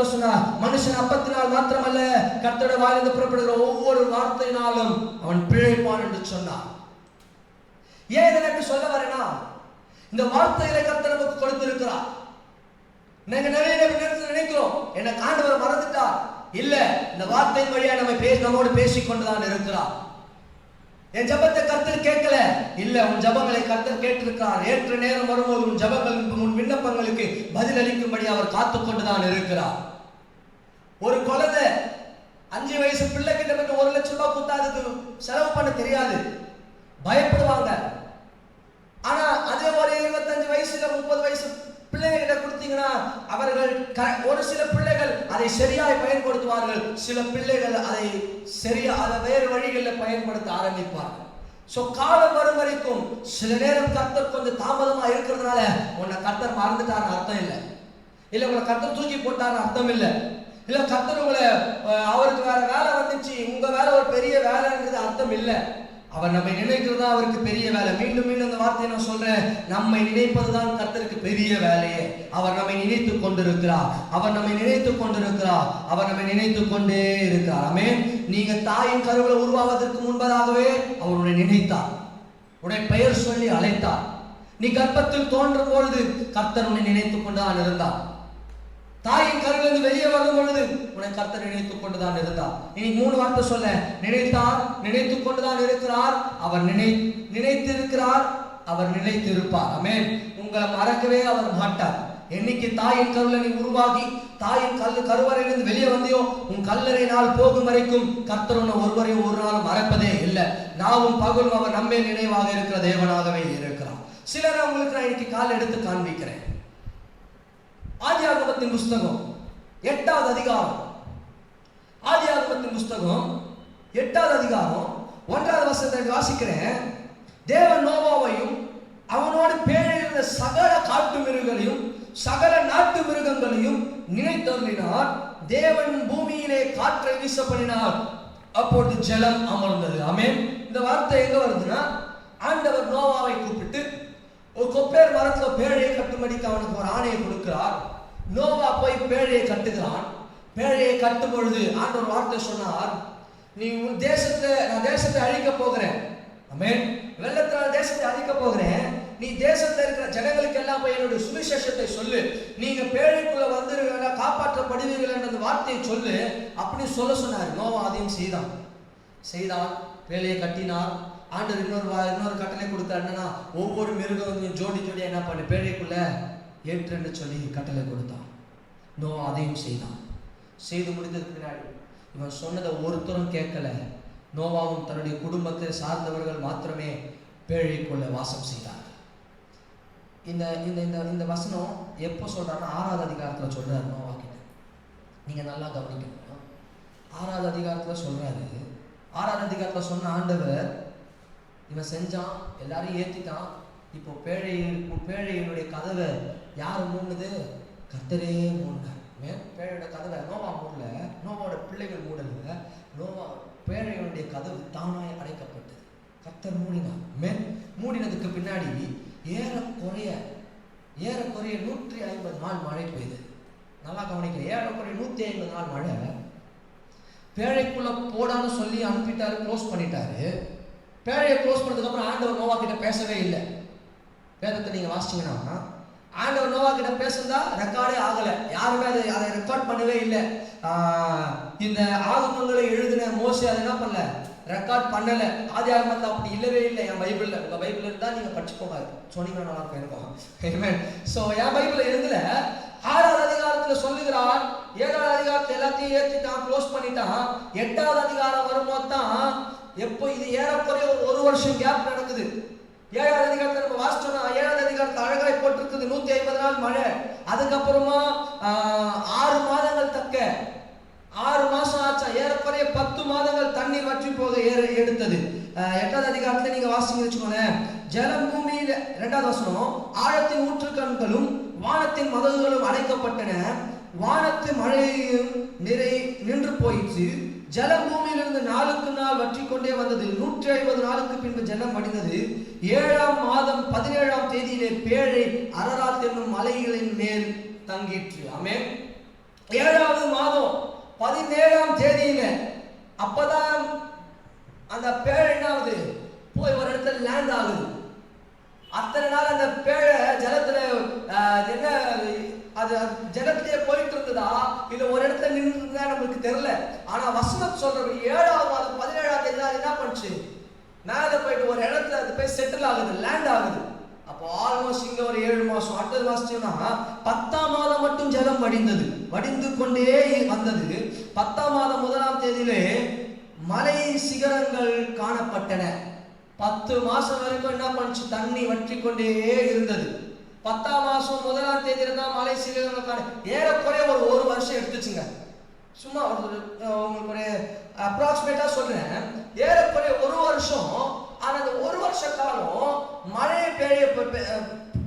கூட சொன்னார், மனுஷன் அப்பத்தினால் மாத்திரமல்ல கர்த்தருடைய வாயிலிருந்து புறப்படுகிற ஒவ்வொரு வார்த்தையினாலும் அவன் பிழைப்பான் என்று சொன்னார். ஏன் எனக்கு சொல்ல வரேனா, இந்த வார்த்தைகளை கர்த்தர் நமக்கு கொடுத்திருக்கிறார். நாங்க நிறைய நேரத்தில் நினைக்கிறோம், என்ன ஆண்டவர் மறந்துட்டார். இல்ல, இந்த வார்த்தையின் வழியா நம்மோடு பேசிக்கொண்டுதான் இருக்கிறார். என் ஜபத்தை கர்த்தர் கேட்கல, இல்ல, உன் ஜபங்களை கர்த்தர் கேட்டிருக்கிறார். ஏற்ற நேரம் வரும்போது உன் ஜபங்கள், உன் விண்ணப்பங்களுக்கு பதில் அளிக்கும்படி அவர் காத்துக்கொண்டுதான் இருக்கிறார். ஒரு குழந்தை 5 வயசு பிள்ளை கிட்ட வந்து 1 லட்சம் ரூபாய் கொடுத்தாதுக்கு செலவு பண்ண தெரியாது, பயப்படுவாங்க. ஆனா அதே ஒரு 25 வயசுல 30 வயசு பிள்ளைகிட்ட கொடுத்தீங்கன்னா அவர்கள் ஒரு சில பிள்ளைகள் அதை சரியாய் பயன்படுத்துவார்கள், சில பிள்ளைகள் அதை வேறு வழிகளில் பயன்படுத்த ஆரம்பிப்பார்கள். சோ காலம் வரும் வரைக்கும் சில நேரம் கர்த்தர் கொஞ்சம் தாமதமா இருக்கிறதுனால உன்னை கர்த்தர் மறந்துட்டார்னு அர்த்தம் இல்லை, இல்ல உங்களை கர்த்தர் தூக்கி போட்டார்னு அர்த்தம் இல்லை, இல்ல கர்த்தர் உங்களை அவருக்கு வேற வேலை வந்துச்சு, உங்க வேலை ஒரு பெரிய வேலைன்றது அர்த்தம் இல்லை. அவர் நம்மை நினைக்கிறதா அவருக்கு பெரிய வேலை. மீண்டும் மீண்டும் அந்த வார்த்தையை நான் சொல்றேன், நம்மை நினைப்பதுதான் கர்த்தருக்கு பெரிய வேலையே. அவர் நம்மை நினைத்துக் கொண்டிருக்கிறார், அவர் நம்மை நினைத்துக் கொண்டிருக்கிறார், அவர் நம்மை நினைத்துக் கொண்டே இருக்கிறார். ஆமென். நீங்க தாயின் கருவில உருவாவதற்கு முன்பதாகவே அவர் உன்னை நினைத்தார், உன்னை பெயர் சொல்லி அழைத்தார். நீ கர்ப்பத்தில் தோன்றும் பொழுது கர்த்தர் உன்னை நினைத்துக் கொண்டுதான் இருந்தார். தாயின் கருவிலிருந்து வெளியே வரும் பொழுது உன்னை கர்த்தர் நினைத்துக் கொண்டுதான் இருந்தார். இனி 3 வார்த்தை சொல்ல, நினைத்தார், நினைத்துக் கொண்டுதான் இருக்கிறார், அவர் நினைத்திருக்கிறார், அவர் நினைத்திருப்பார். ஆமென். உங்களை மறக்கவே அவர் மாட்டார். என்னைக்கு தாயின் கருவில நீ உருவாகி தாயின் கருவறையிலிருந்து வெளியே வந்தியோ, உன் கல்லறை நாள் போகும் வரைக்கும் கர்த்தர் உன்னை ஒருவரையும் ஒரு நாள் மறப்பதே இல்லை. நாவும் பகலும் அவர் நம்மே நினைவாக இருக்கிற தேவனாகவே இருக்கிறார். சிலரை உங்களுக்கு நான் இன்னைக்கு கால் எடுத்து காண்பிக்கிறேன். ஆதியாகமத்தின் புஸ்தகம் 8வது அதிகாரம், ஆதியாகமத்தின் புஸ்தகம் 8வது அதிகாரம் 1வது வசனத்தை வாசிக்கிறேன். தேவன் நோவாவையும் அவனோடு பேழையிருந்த சகல காட்டு மிருகங்களையும் சகல நாட்டு மிருகங்களையும் நினைத்தருளினார். தேவன் பூமியிலே காற்றை வீச பண்ணினார், அப்பொழுது ஜலம் அமர்ந்தது. ஆமென். இந்த வார்த்தை எங்க வருதுன்னா, ஆண்டவர் நோவாவை கூப்பிட்டு ஒரு கொப்பேர் மரத்துல பேழையை கட்டும்படிக்கு அவனுக்கு ஒரு ஆணையை கொடுக்கிறார். நோவா போய் பேழையை கட்டுகிறான். பேழையை கட்டும் பொழுது ஆண்டவர் வார்த்தை சொன்னார், நீ உன் நான் தேசத்தை அழிக்க போகிறேன். ஆமென். வெள்ளத்தினால் தேசத்தை அழிக்க போகிறேன். நீ தேசத்துல இருக்கிற ஜனங்களுக்கு எல்லாம் போய் என்னுடைய சுவிசேஷத்தை சொல்லு. நீங்க பேழைக்குள்ள வந்துருங்க, காப்பாற்றப்படுவீர்கள் என்ற வார்த்தையை சொல்லு. அப்படி சொல்ல சொன்னார். நோவா அதையும் செய்தான். பேழையை கட்டினார். ஆண்டவர் இன்னொரு கட்டளை கொடுத்தார். என்னன்னா, ஒவ்வொரு மிருகம் ஜோடியா என்ன பண்ணு, பேழைக்குள்ள ஏற்றுன்னு சொல்லி கட்டளை கொடுத்தான். நோவா அதையும் செய்தான். செய்து முடிந்ததுக்கு பின்னாடி இவன் சொன்னதை ஒருத்தரும் கேட்கல. நோவாவும் தன்னுடைய குடும்பத்தை சார்ந்தவர்கள் மாத்திரமே பேழைக்குள்ள வாசம் செய்தார். இந்த இந்த இந்த வசனம் எப்போ சொல்றாருன்னா 6வது அதிகாரத்துல சொல்றாரு நோவா கிட்ட. நீங்க நல்லா கவனிக்கணும். 6வது அதிகாரத்துல சொல்றாரு. 6வது அதிகாரத்துல சொன்ன ஆண்டவர் இவன் செஞ்சான், எல்லாரையும் ஏத்திட்டான். இப்போ பேழையினுடைய கதவை யார் மூடுனது? கர்த்தரே மூடினார். பேழையோட கதவை நோவா மூடல, நோவாவோட பிள்ளைகள் மூடல. நோவா பேழையினுடைய கதவு தானாய் அடைக்கப்பட்டது. கர்த்தர் மூடினார். மூடினதுக்கு பின்னாடி ஏறக்குறைய 150 நாள் மழை பெய்யுது. நல்லா கவனிக்கல. ஏறக்குறைய 150 நாள் மழை. பேழைக்குள்ள போடான்னு சொல்லி அனுப்பிட்டாரு, க்ளோஸ் பண்ணிட்டாரு. பேழையை க்ளோஸ் பண்ணதுக்கு அப்புறம் ஆண்டவர் நோவா கிட்ட பேசவே இல்லை. வேதத்தை நீங்க வாசிச்சீங்கன்னா ஆண்டவர் நோவா கிட்ட பேசுறதா ரெக்கார்டே ஆகல. யாருமே அதை ரெக்கார்ட் பண்ணவே இல்லை. இந்த ஆகமங்களை எழுதின மோசே அதை என்ன பண்ணல, ரெக்கார்ட் பண்ணல. ஆதியாகமத்துல அப்படி இல்லவே இல்லை. என் பைபிள்ல, உங்க பைபிள் இருந்தா நீங்க படிச்சுக்கோங்க, சொன்னீங்கன்னா நல்லா இருக்கும். சோ என் பைபிள்ல எழுதல. 6வது அதிகாரத்துல சொல்லுகிறார், 7வது அதிகாரத்துல எல்லாத்தையும் ஏற்றிட்டான், க்ளோஸ் பண்ணிட்டான். 8வது அதிகாரம் வரும்போது தான் எப்போ இது ஏறக்குறைய ஒரு வருஷம் கேப் நடக்குது. 7வது அதிகாரத்தை நம்ம வாசிச்சோம்னா 7வது அதிகாரத்தை அழகாய் போட்டிருக்குது. 150 நாள் மழை. அதுக்கப்புறமா 6 மாதங்கள் தக்க 6 மாசம் ஆச்சா. ஏறக்குறைய 10 மாதங்கள் தண்ணீர் வற்றி போக எடுத்தது. 8வது அதிகாரத்துல நீங்க வாசிங்க வச்சுக்கோங்க. ஜலம் பூமியில 2வது வசனம், ஆழத்தின் ஊற்றுக்கண்களும் வானத்தின் மதகுகளும் அடைக்கப்பட்டன, வானத்து மழையும் நின்று போயிற்று, ஜலம் பூமியிலிருந்து நாளுக்கு நாள் வற்றி கொண்டே வந்தது. 150 நாளுக்கு பின்பு ஜலம் வடிந்தது. 7ஆம் மாதம் 17ஆம் தேதியிலே பேழை அரராத் என்னும் மலைகளின் மேல் தங்கிற்று. ஆமென். 7வது மாதம் 17ஆம் தேதியில அப்பதான் அந்த பேழை என்னாவது போய் ஒரு இடத்துல லேண்ட் ஆகுது. அத்தனை நாள் அந்த பேழை ஜலத்துல என்ன அது ஜலத்திலேயே போயிட்டு இருந்ததா இல்ல ஒரு இடத்துல நின்று இருந்தா நமக்கு தெரியல. ஆனா வசனம் சொல்றது 7வது மாதம் 17ஆம் தேதி என்ன பண்ணுச்சு, மேல போயிட்டு ஒரு இடத்துல அது போய் செட்டில் ஆகுது, லேண்ட் ஆகுது. அப்போ ஆல்மோஸ்ட் இங்க ஒரு 7 மாசம் அடுத்தது வாசிச்சோம்னா 10ஆம் மாதம் மட்டும் ஜலம் வடிந்தது, வடிந்து கொண்டே வந்தது. 10ஆம் மாதம் 1ஆம் தேதியிலே மலை சிகரங்கள் காணப்பட்டன. 10 மாசம் வரைக்கும் என்ன பண்ணுச்சு, தண்ணி வற்றி கொண்டே இருந்தது. 10ஆம் மாசம் 1ஆம் தேதியில தான் மலை சிகரங்கள் காண ஏறக்குறைய ஒரு வருஷம் எடுத்துச்சுங்க. சும்மா உங்களுக்கு ஒரு அப்ராக்சிமேட்டா சொல்றேன், ஏறக்குறைய ஒரு வருஷம். ஆனா அந்த ஒரு வருஷ காலம் மழையை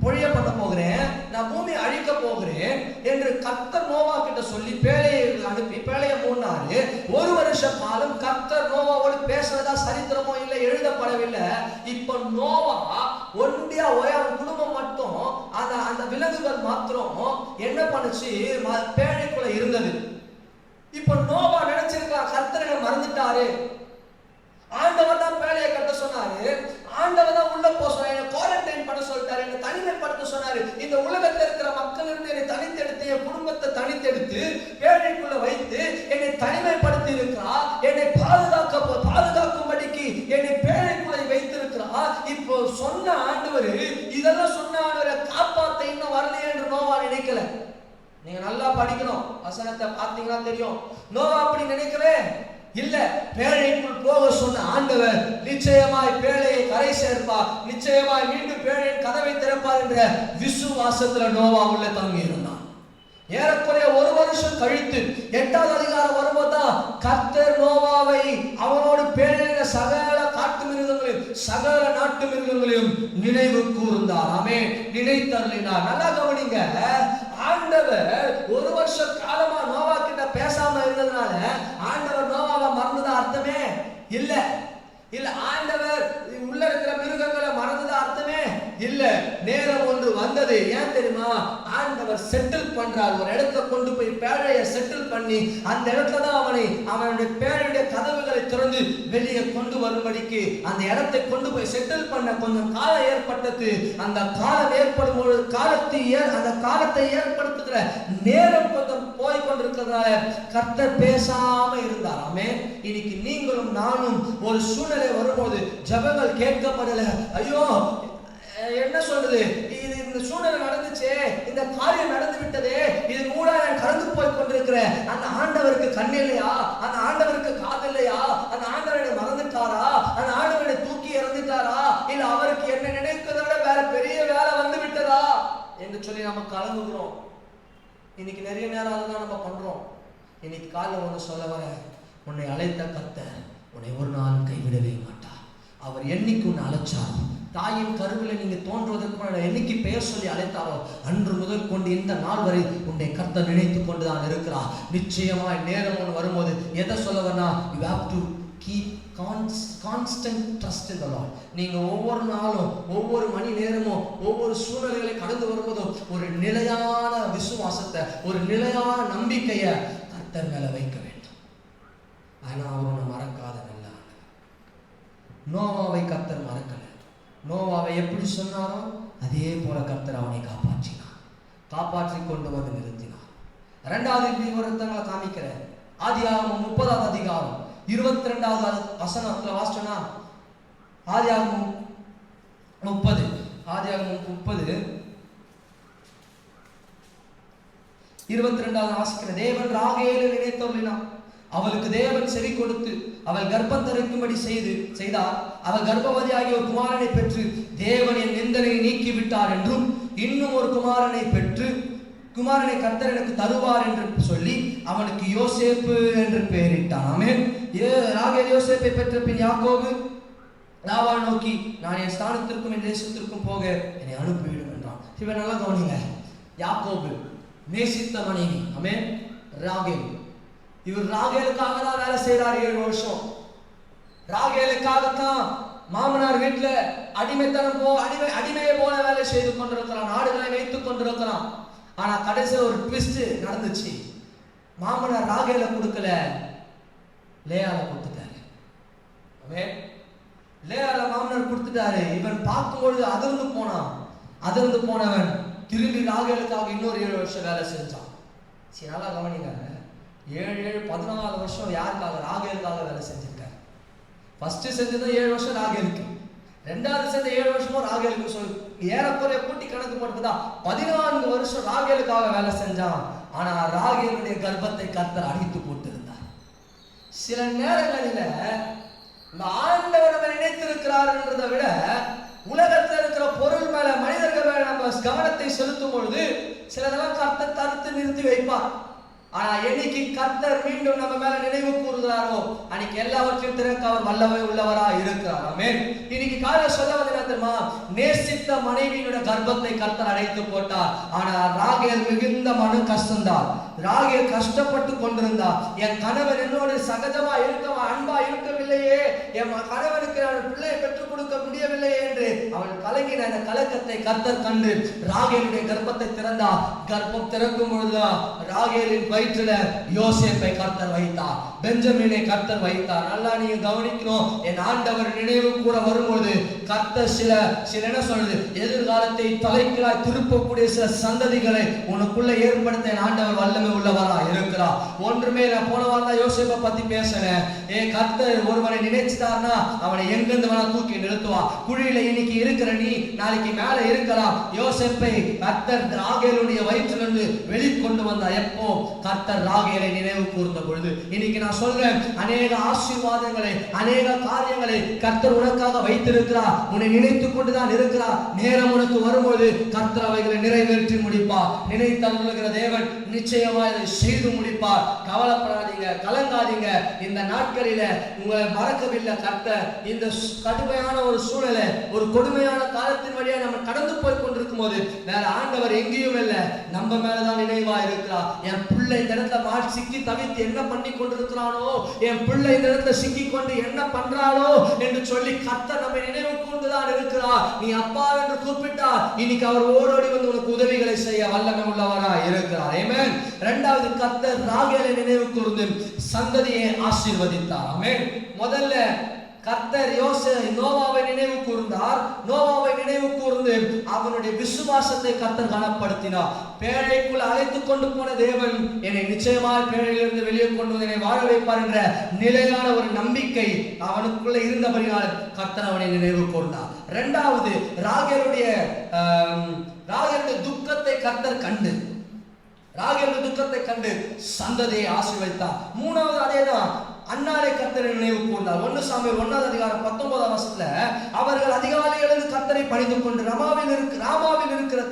பொழிய பண்ண போகிறேன், நான் பூமியை அழிக்க போகிறேன் என்று கர்த்தர் நோவா கிட்ட சொல்லி பேழையை அனுப்பி பேழையை மூடினாரு. ஒரு வருஷ காலம் கர்த்தர் நோவாவோடு பேசுறதா சரித்திரமோ இல்லை, எழுதப்படவில்லை. இப்ப நோவா ஒண்டியா அவன் குடும்பம் மட்டும் அந்த விலங்குகள் மாத்திரம் என்ன பண்ணுச்சு, பேழைக்குள்ள இருந்தது. இப்ப நோவா நினைச்சிருக்கான் கர்த்தரை மறந்துட்டாரு, ஆண்டவர் தான் பேழையை கட்ட சொன்னாரு, ஆண்டவர் தான் உள்ள போக சொன்னாரு, என்ன குவாரண்டைன் பண்ண சொல்லிட்டாரு, என்ன தனிமைப்படுத்த சொன்னாரு. இந்த உலகத்தில் இருக்கிற மக்கள் இருந்து என்னை தனித்தெடுத்து, என் குடும்பத்தை தனித்தெடுத்து பேழைக்குள்ள வைத்து என்னை தனிமைப்படுத்தி இருக்கிறார், என்னை பாதுகாக்கும்படிக்கு என்னை பேழைக்குள்ள வைத்திருக்கிறார். இப்போ சொன்ன ஆண்டவர், இதெல்லாம் சொன்ன ஆண்டவரை காப்பாத்த இன்னும் வரலையே என்று நோவா நினைக்கல. நீங்க நல்லா படிக்கணும், வசனத்தை பார்த்தீங்கன்னா தெரியும். நோவா அப்படி நினைக்கவே இல்ல. பேழைக்குள் போக சொன்ன ஆண்டவர் நிச்சயமாய் பேழையை கரை சேர்ப்பார், நிச்சயமாய் மீண்டும் பேழையின் கதவை திறப்பார் என்ற விசுவாசத்துல நோவா உள்ள தங்கி இருந்தான். ஏறக்குறைய ஒரு வருஷம் கழித்து 8வது அதிகாரம் வரும்போதுதான் கர்த்தர் நோவாவை அவனோடு பேழையில சகல காட்டு மிருகங்களையும் சகல நாட்டு மிருகங்களையும் நினைவு கூர்ந்தார். ஆமென். நினைத்தருளினார். நல்லா கவனிங்க, ஆண்டவர் ஒரு வருஷ காலமா நோவா கிட்ட பேசாம இருந்ததுனால ஆண்டவர் நோவாவை மறந்ததா அர்த்தமே இல்ல. இல்ல ஆண்டவர் உள்ள இருக்கிற மிருகங்களை மறந்ததா அர்த்தமே இல்ல. நேரம் ஒன்று வந்தது. ஏன் தெரியுமா, ஆண்டவர் செட்டில் பண்றார். ஒரு இடத்துல கொண்டு போய் பேழையை செட்டில் பண்ணி அந்த இடத்துல தான் அவனுடைய பேழையுடைய கதவுகளை திறந்து வெளியே கொண்டு வரும்படிக்கு அந்த இடத்தை கொண்டு போய் செட்டில் பண்ண கொஞ்சம் காலம் ஏற்பட்டது. அந்த காலம் ஏற்படும் பொழுது அந்த காலத்தை ஏற்படுத்துகிற நேரம் கொஞ்சம் போய் கொண்டிருக்கிறதுனால கர்த்தர் பேசாம இருந்தாராமே. இன்னைக்கு நீங்களும் நானும் ஒரு சூழ்நிலை வரும்போது ஜெபங்கள் கேட்கப்படல, ஐயோ என்ன சொல்றது, இந்த சூழ்நிலை நடந்துச்சே, இந்த காரியம் நடந்து விட்டதே, இது மூலா நான் கடந்து போய் கொண்டிருக்கிறேன். அந்த ஆண்டவருக்கு கண் இல்லையா, அந்த ஆண்டவருக்கு காது இல்லையா, அந்த ஆண்டவரை மறந்துட்டாரா, அந்த ஆண்டவரை தூக்கி இறந்துட்டாரா, இல்ல அவருக்கு என்ன நினைக்கிறத விட வேற பெரிய வேலை வந்து விட்டதா என்று சொல்லி நம்ம கலங்குகிறோம். இன்னைக்கு நிறைய நேரம் அதுதான் நம்ம பண்றோம். இன்னைக்கு காலைல ஒன்று சொல்ல வர, உன்னை அழைத்த கர்த்தர் உன்னை ஒரு நாள் கைவிடவே மாட்டார். அவர் என்னைக்கு உன்னை அழைச்சாரோ, தாயின் கருவில் நீங்க தோன்றுவதற்கு என்னைக்கு பெயர் சொல்லி அழைத்தாரோ அன்று முதல் கொண்டு இந்த நாள் வரை உன்னை கர்த்தர் நினைத்து கொண்டுதான் இருக்கிறார். நிச்சயமாய் நேரம் ஒன்று வரும்போது எதை சொல்ல வரனா, you have to keep constant trust in the Lord. நீங்க ஒவ்வொரு நாளும் ஒவ்வொரு மணி நேரமும் ஒவ்வொரு சூழ்நிலைகளை கடந்து வரும்போதும் ஒரு நிலையான விசுவாசத்தை, ஒரு நிலையான நம்பிக்கையை கர்த்தர் மேல வைக்க வேண்டும். ஆனா அவரை மறக்காத நல்ல நோவாவை கர்த்தர் மறக்கல. நோவாவை எப்படி சொன்னாரோ அதே போல கர்த்தர் அவனை காப்பாற்றி கொண்டு வந்து நிறுத்தினார். 2வது விவரங்களை காமிக்கிறேன். ஆதியாகமம் 30வது அதிகாரம் 22வது வசனத்துல வாசிச்சோம்னா, ஆதியாகமம் 30 22வது வாசிக்கிற, தேவன் ராகேலை நினைத்தருளினார். அவளுக்கு தேவன் செவி கொடுத்து அவள் கர்ப்பம் தரிக்கும்படி செய்தார். அவள் கர்ப்பவதியாகிய ஒரு குமாரனை பெற்று தேவன் என் நிந்தனையை நீக்கி விட்டார் என்றும், இன்னும் ஒரு குமாரனை பெற்று குமாரனை கர்த்தர் எனக்கு தருவார் என்று சொல்லி அவனுக்கு யோசேப்பு என்று பெயரிட்டான். ஆமென். ராகேல் யோசேப்பை பெற்ற பின் யாக்கோபு லாபானை நோக்கி, நான் என் ஸ்தானத்திற்கும் என் தேசத்திற்கும் போக என்னை அனுப்பிவிடும் என்றான். இவன் நல்லா கவனிங்க, யாக்கோபு நேசித்த மனைவி. ஆமென். ராகேல், இவர் ராகேலுக்காக தான் வேலை செய்யறாரு. 7 வருஷம் ராகேலுக்காகத்தான் மாமனார் வீட்டுல அடிமையை போல வேலை செய்து கொண்டிருக்கிறான், நாடுகளை வைத்துக் கொண்டிருக்கிறான். ஆனா கடைசியில் ஒரு ட்விஸ்ட் நடந்துச்சு. மாமனார் ராகேல கொடுக்கல, லேயால கொடுத்துட்டாரு. ஆமென். லேயால மாமனார் கொடுத்துட்டாரு. இவன் பார்க்கும்பொழுது அதிர்ந்து போனான். அதிர்ந்து போனவன் திரும்பி ராகேலுக்காக இன்னொரு 7 வருஷம் வேலை செஞ்சான். சரி, நல்லா கவனிங்க. 7 14 வருஷம் யாருக்காக? ராகேலுக்காக வேலை செஞ்சிருக்காரு. ஃபர்ஸ்ட் செஞ்சது 7 வருஷம் ராகேலுக்கு, ரெண்டாவது செஞ்ச 7 வருஷமும் ராகேலுக்கு. சொல்லி ஏறக்குறைய கூட்டி கணக்கு போட்டுதா 14 வருஷம் ராகேலுக்காக வேலை செஞ்சான். ஆனா ராகேலுடைய கர்ப்பத்தை கர்த்தர் அடித்து போட்டிருந்தார். சில நேரங்களில இந்த ஆண்டவர் நம்ம நினைத்திருக்கிறார்ன்றதை விட உலகத்தில் இருக்கிற பொருள் மேல, மனிதர்கள் மேல நம்ம கவனத்தை செலுத்தும் பொழுது சிலதெல்லாம் கர்த்தர் தடுத்து நிறுத்தி வைப்பார். ஆனா என்னைக்கு கர்த்தர் மீண்டும் நம்ம மேல நினைவு கூறுகிறாரோ அன்னைக்கு எல்லாவற்றையும் திறக்க அவர் வல்லமை உள்ளவரா இருக்கிறார். ஆமென். இன்னைக்கு காலையில சொல்ல வந்து என்ன தெரியுமா? நேசித்த மனைவியோட கர்ப்பத்தை கர்த்தர் அடைத்து போட்டார். ஆனா ராகேல் மிகுந்த மன கஷ்டம்தான். ராகேல் கஷ்டப்பட்டு கொண்டிருந்தா, என் கணவன் என்னோடு சகஜமா இருக்கவா, அன்பா இருக்கவில்லையே, என் கணவனுக்கு நான் பிள்ளையை பெற்றுக் கொடுக்க முடியவில்லையே என்று அவள் கலங்கின அந்த கலக்கத்தை கர்த்தர் கண்டு ராகேலுடைய கர்ப்பத்தை திறந்தா. கர்ப்பம் திறக்கும் பொழுதுதான் ராகேலின் வயிற்றுல யோசேப்பை கர்த்தர் வைத்தார், பெஞ்சமினை கர்த்தர் வைத்தார். நல்லா நீங்க கவனிக்கணும். என் ஆண்டவர் நினைவு கூட வரும்போது கர்த்தர் சில என்ன சொல்றது, எதிர்காலத்தை தலைகீழாய் திருப்பக்கூடிய சில சந்ததிகளை உனக்குள்ள ஏற்படுத்த என் ஆண்டவர் வல்லமை உள்ளவரா இருக்கிறார். ஒன்றுமே நான் போன வாரம் தான் யோசேப்பை பத்தி பேசினேன். கர்த்தர் ஒருவனை நினைச்சிட்டார்னா அவனை எங்கிருந்து வேணா தூக்கி நிறுத்துவா. குழியில இன்னைக்கு இருக்கிற நீ நாளைக்கு மேல இருக்கலாம். யோசேப்பை கர்த்தர் ராகேலுடைய வயிற்றிலிருந்து வெளிக்கொண்டு வந்தார். எப்போ? கர்த்தர் ராகேலை நினைவு கூர்ந்த பொழுது. இன்னைக்கு நான் சொல்றேன், அநேக ஆசீர்வாதங்களை, அநேக காரியங்களை கர்த்தர் உனக்காக வைத்திருக்கிறார். உன்னை நினைத்துக் கொண்டுதான் இருக்கிறார். நேரம் உனக்கு வரும்போது கர்த்தர் அவைகளை நிறைவேற்றி முடிப்பார். நினைத்தருளுகிற தேவன் நிச்சயமா இதை செய்து முடிப்பார். கவலைப்படாதீங்க, கலங்காதீங்க. இந்த நாட்களில உங்களை மறக்கவில்லை கர்த்தர். இந்த கடுமையான ஒரு சூழலை, ஒரு கொடுமையான காலத்தின் வழியா நம்ம கடந்து போய் கொண்டிருக்கும் போது வேற ஆண்டவர் எங்கேயும் இல்லை, நம்ம மேலதான் நினைவா இருக்கிறார். என் பிள்ளை இந்த இடத்துல சிக்கி தவித்து என்ன பண்ணி கொண்டிருக்கிறானோ, என் பிள்ளை இந்த இடத்துல சிக்கி கொண்டு என்ன பண்றானோ என்று சொல்லி கர்த்தர் நம்ம நினைவு கூர்ந்துதான் இருக்கிறார். நீ அப்பா என்று கூப்பிட்டா இன்னைக்கு அவர் ஓடோடி வந்து உனக்கு உதவிகளை செய்ய வல்லமை உள்ளவரா இருக்கிறார். ஆமென். இரண்டாவது, கர்த்தர் ராகேலை நினைவு கூர்ந்து சந்ததியை ஆசீர்வதித்தார். ஆமென். முதல்ல கர்த்தர் நோவாவை நினைவு கூர்ந்தார். நோவாவை நினைவு கூர்ந்து அவனுடைய விசுவாசத்தை கர்த்தர் கனப்படுத்தினார். பேழைக்குள் அழைத்து கொண்டு போன தேவன் என்னை நிச்சயமாக பேழையிலிருந்து வெளியே கொண்டு வந்து என்னை வாழ வைப்பார் என்ற நிலையான ஒரு நம்பிக்கை அவனுக்குள்ள இருந்தபடியால் கர்த்தர் அவனை நினைவு கூர்ந்தார். இரண்டாவது, ராகேலுடைய துக்கத்தை கர்த்தர் கண்டு, ராகேலுடைய துக்கத்தை கண்டு சந்ததியை ஆசீர்வதித்தார். மூணாவது அதேதான், அன்னாரை கர்த்தரை நினைவு கூர்ந்தார். 1 சாமுவேல் 1:19 அவர்கள் அதிகாலை எழுந்து கர்த்தரை பணிந்து கொண்டு ராமாவில் இருக்கிற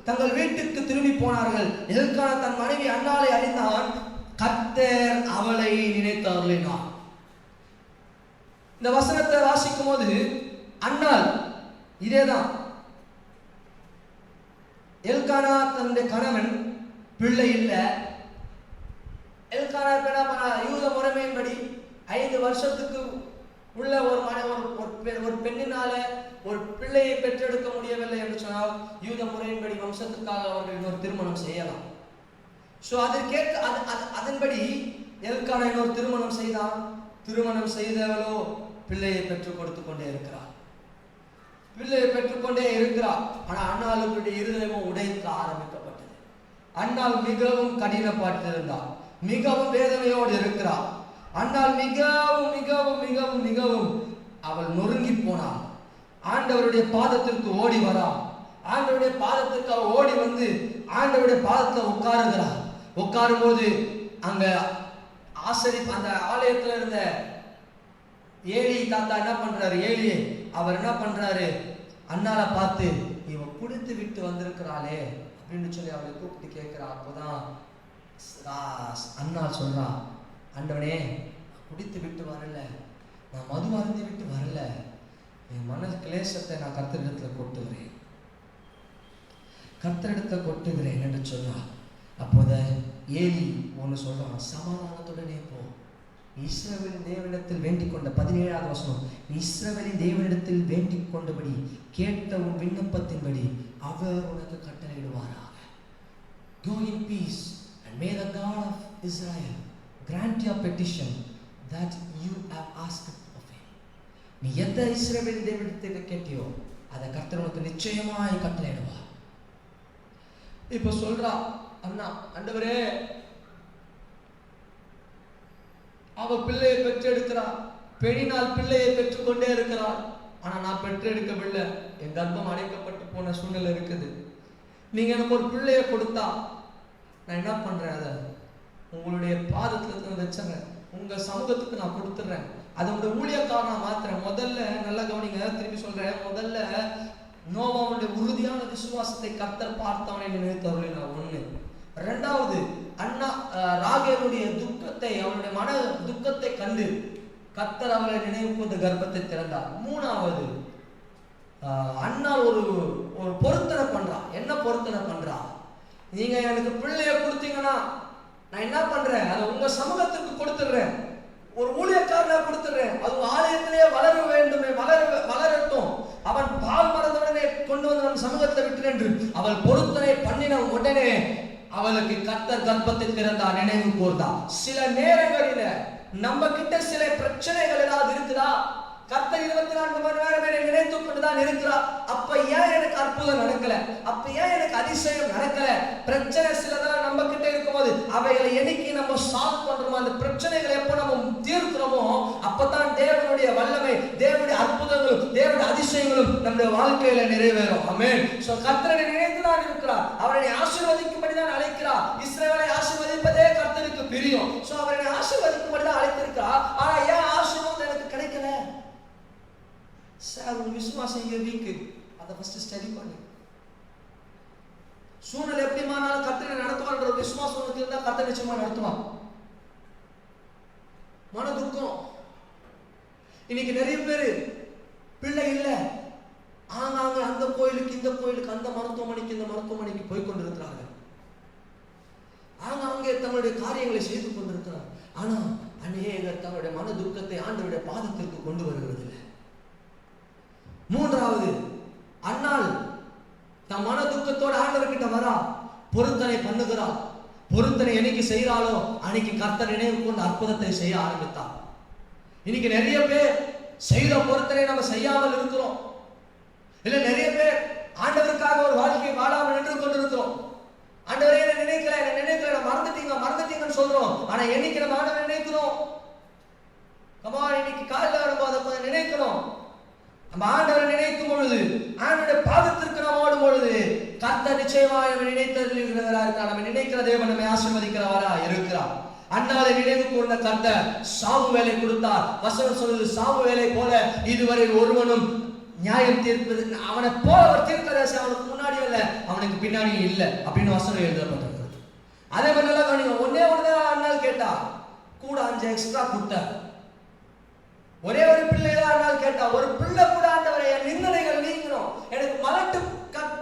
தங்கள் வீட்டுக்கு திரும்பி போனார்கள். எல்கானா தன் மனைவி அன்னாளை அறிந்தான். கர்த்தர் அவளை நினைத்து அருளினார். இந்த வசனத்தை வாசிக்கும் போது அன்னாள் இதேதான். எல்கானா தன்னுடைய கணவன் பிள்ளை இல்லை. எல்கானா யூத முறைமையின்படி 5 வருஷத்துக்கு உள்ள ஒரு பெண்ணினால ஒரு பிள்ளையை பெற்றெடுக்க முடியவில்லை என்று சொன்னால் யூத முறையின்படி வம்சத்துக்காக அவர்கள் இன்னொரு திருமணம் செய்யலாம். அதன்படி எல்கானா இன்னொரு திருமணம் செய்தான். திருமணம் செய்தவளோ பிள்ளையை பெற்றுக் கொடுத்து கொண்டே இருக்கிறார். பிள்ளையை பெற்றுக்கொண்டே இருக்கிறார். ஆனா அன்னாளுடைய இருதயமும் உடைக்க ஆரம்பிக்கப்பட்டது. அன்னாள் மிகவும் கடினப்பட்டிருந்தார், மிகவும் வேதனையோடு இருக்கிறார். அன்னாள் மிகவும் மிகவும் மிகவும் மிகவும் அவள் நொறுங்கி போனாள். ஆண்டவருடைய பாதத்திற்கு ஓடி வராள். ஆண்டவருடைய பாதத்திற்கு அவள் ஓடி வந்து ஆண்டவருடைய பாதத்தில் உட்காருகிறார். உட்காரும் போது அங்க அந்த ஆலயத்துல இருந்த ஏலி தாத்தா என்ன பண்றாரு, ஏலியே அவர் என்ன பண்றாரு, அண்ணால பார்த்து இவ குடித்து விட்டு வந்திருக்கிறாளே அப்படின்னு சொல்லி அவளை கூப்பிட்டு கேட்கிறா. அப்போதான் அண்ணா சொல்றா, ஆண்டவனே குடித்து விட்டு வரல, நான் மது அருந்தி விட்டு வரல, என் மன கிளேசத்தை நான் கர்த்தரிடத்துல கொட்டுகிறேன், கர்த்தரிடத்தை கொட்டுகிறேன் என்று சொல்றா. அப்போத ஏலி ஒன்று சொல்றான், சமாதானத்துடனே போ, இஸ்ரவேலின் தேவனிடத்தில் வேண்டிக் கொண்ட 17வது வசனம், இஸ்ரவேலின் தேவனிடத்தில் வேண்டிக் கொண்டபடி கேட்ட உன் விண்ணப்பத்தின்படி அவர் உனக்கு கட்டளையிடுவாராக. Go in peace And may the God of Israel grant your petition that you have asked of him. நீ எந்த இஸ்ரவேலின் தேவனிடத்தில் கேட்டியோ அதை கர்த்தர் உனக்கு நிச்சயமாய் கட்டளையிடுவார். இப்போ சொல்றா அண்ணா, ஆண்டவரே அவ பிள்ளையை பெற்றெடுக்கிறார், பெண்ணினால் பிள்ளையை பெற்றுக்கொண்டே இருக்கிறாள், ஆனா நான் பெற்றெடுக்கவில்லை, என் கர்ப்பம் அடைக்கப்பட்டு போன சூழ்நிலை இருக்குது. நீங்க எனக்கு ஒரு பிள்ளைய கொடுத்தா நான் என்ன பண்றேன், அதை உங்களுடைய பாதத்துல வச்சுறேன், உங்க சமூகத்துக்கு நான் கொடுத்துறேன், அதை உங்க ஊழியக்காரனா மாத்துறேன். முதல்ல நல்லா கவனிங்க, திரும்பி சொல்றேன், முதல்ல நோவாவுடைய உறுதியான விசுவாசத்தை கர்த்தர் பார்த்தவனை நினைத்தவர்கள் ஒண்ணு. இரண்டாவது, அண்ணா ராகேலுடைய துக்கத்தை, அவனுடைய மன துக்கத்தை கண்டு கர்த்தர் அவளை நினைவுக்கு கர்ப்பத்தை திறந்தார். மூணாவது, அண்ணா ஒரு பொருத்தனை பண்றா. என்ன பொருத்தனை பண்றா, நீங்க எனக்கு பிள்ளைய கொடுத்தீங்கன்னா நான் என்ன பண்றேன், அதை உங்க சமூகத்துக்கு கொடுத்துடுறேன், ஒரு ஊழியக்காரனா கொடுத்துடுறேன், அது ஆலயத்திலேயே வளர வேண்டுமே, வளரட்டும், அவன் பால் மறந்தவுடனே கொண்டு வந்து நம்ம சமூகத்தை விட்டு என்று அவள் பொருத்தனை பண்ணின உடனே அவளுக்கு கர்த்தர் கர்ப்பத்தை திறந்தா, நினைவு கூர்ந்தா. சில நேரங்களில நம்ம கிட்ட சில பிரச்சனைகள் ஏதாவது இருக்குதா, கர்த்தர் 24 மணி நேரம் என்னை நினைத்துக் கொண்டுதான் இருக்கிறார், அப்ப ஏன் எனக்கு அற்புதம் நடக்கல, அப்ப ஏன் எனக்கு அதிசயம் நடக்கல? பிரச்சனை சிலதெல்லாம் நம்ம கிட்ட இருக்கும்போது அவைகளை என்னைக்கு நம்ம சால்வ் பண்றோமோ, அந்த பிரச்சனைகளை எப்ப நம்ம தீர்க்கிறோமோ அப்பதான் தேவனுடைய வல்லமை, தேவனுடைய அற்புதங்களும் தேவனுடைய அதிசயங்களும் நம்முடைய வாழ்க்கையில நிறைவேறும். ஆமென். சோ கர்த்தரை நினைத்துதான் இருக்கிறார், அவரை ஆசீர்வதிக்கும்படிதான் அழைக்கிறார். இஸ்ரவேலை ஆசீர்வதிப்பதே கர்த்தருக்கு பிரியம். சோ அவரை ஆசீர்வதிக்கும்படிதான் அழைத்திருக்கிறார். ஆனா ஏன் ஆசீர்வாதம் எனக்கு கிடைக்கல? சார், உங்க விசுவாசம் இங்க வீக்கு, அதை ஃபர்ஸ்ட் ஸ்டடி பண்ணு. சூழ்நிலை எப்படிமானாலும் கர்த்தரை நடத்துவான்ற விசுவாசம் உனக்கு இருந்தா கர்த்தர் நிச்சயமா நடத்துவான். மன துக்கம், இன்னைக்கு நிறைய பேரு பிள்ளை இல்ல, ஆங்காங்க அந்த கோயிலுக்கு இந்த கோயிலுக்கு, அந்த மருத்துவமனைக்கு இந்த மருத்துவமனைக்கு போய் கொண்டிருக்கிறார்கள், ஆங்காங்கே தங்களுடைய காரியங்களை செய்து கொண்டிருக்கிறார். ஆனா அநேகர் தங்களுடைய மன துக்கத்தை ஆண்டவருடைய பாதத்திற்கு கொண்டு வருவதில்லை. மூன்றாவது, அன்னாள் தம் மன துக்கத்தோட ஆண்டவர்கிட்ட வரா, பொருத்தனை பண்ணுகிறாள். பொருத்தனை என்னைக்கு செய்யறாளோ அன்னைக்கு கர்த்தர் நினைவு கொண்டு அற்புதத்தை செய்ய ஆரம்பித்தார். இன்னைக்கு நிறைய பேர் செய்த பொருத்தனை நம்ம செய்யாமல் இருக்கிறோம். இல்ல நிறைய பேர் ஆண்டவருக்காக ஒரு வாழ்க்கையை வாழாமல் நின்று கொண்டிருக்கிறோம். ஆண்டவரே என்ன நினைக்கல, மறந்துட்டீங்கன்னு சொல்றோம். ஆனா என்னைக்கு நம்ம ஆண்டவரை நினைக்கிறோம்? இன்னைக்கு காலையில் வரும்போது அதை கொஞ்சம் நினைக்கிறோம். நம்ம ஆண்டவரை நினைக்கும் பொழுது, ஆண்டவருடைய பாதத்திற்கு நாம் ஓடும் பொழுது கர்த்தர் நிச்சயமாக நம்ம நினைத்ததில் இருக்கிறவரா இருக்கிறார். நம்ம நினைக்கிற தேவன் நம்மை ஆசீர்வதிக்கிறவரா இருக்கிறார். அன்னாலை நினைவு கூர்ந்த கர்த்தர் சாமுவேலை கொடுத்தார். வசனம் சொல்லுது, சாமுவேலை போல இதுவரை ஒருவனும் நியாயம் தீர்ப்பது, அவனை போல ஒரு தீர்க்கதரிசி அவனுக்கு முன்னாடி இல்ல, அவனுக்கு பின்னாடியும் இல்லை அப்படின்னு வசனம் எழுதப்பட்டிருக்கிறது. அதே மாதிரி நல்லா கவனிங்க. ஒன்னே அண்ணால் கேட்டா, கூட 5 எக்ஸ்ட்ரா கொடுத்தார். ஒரே ஒரு பிள்ளைதான் அண்ணால் கேட்டா, ஒரு பிள்ளை கூட ஆண்டவரே என் நிந்தனைகள் நீங்கணும், எனக்கு மலட்டு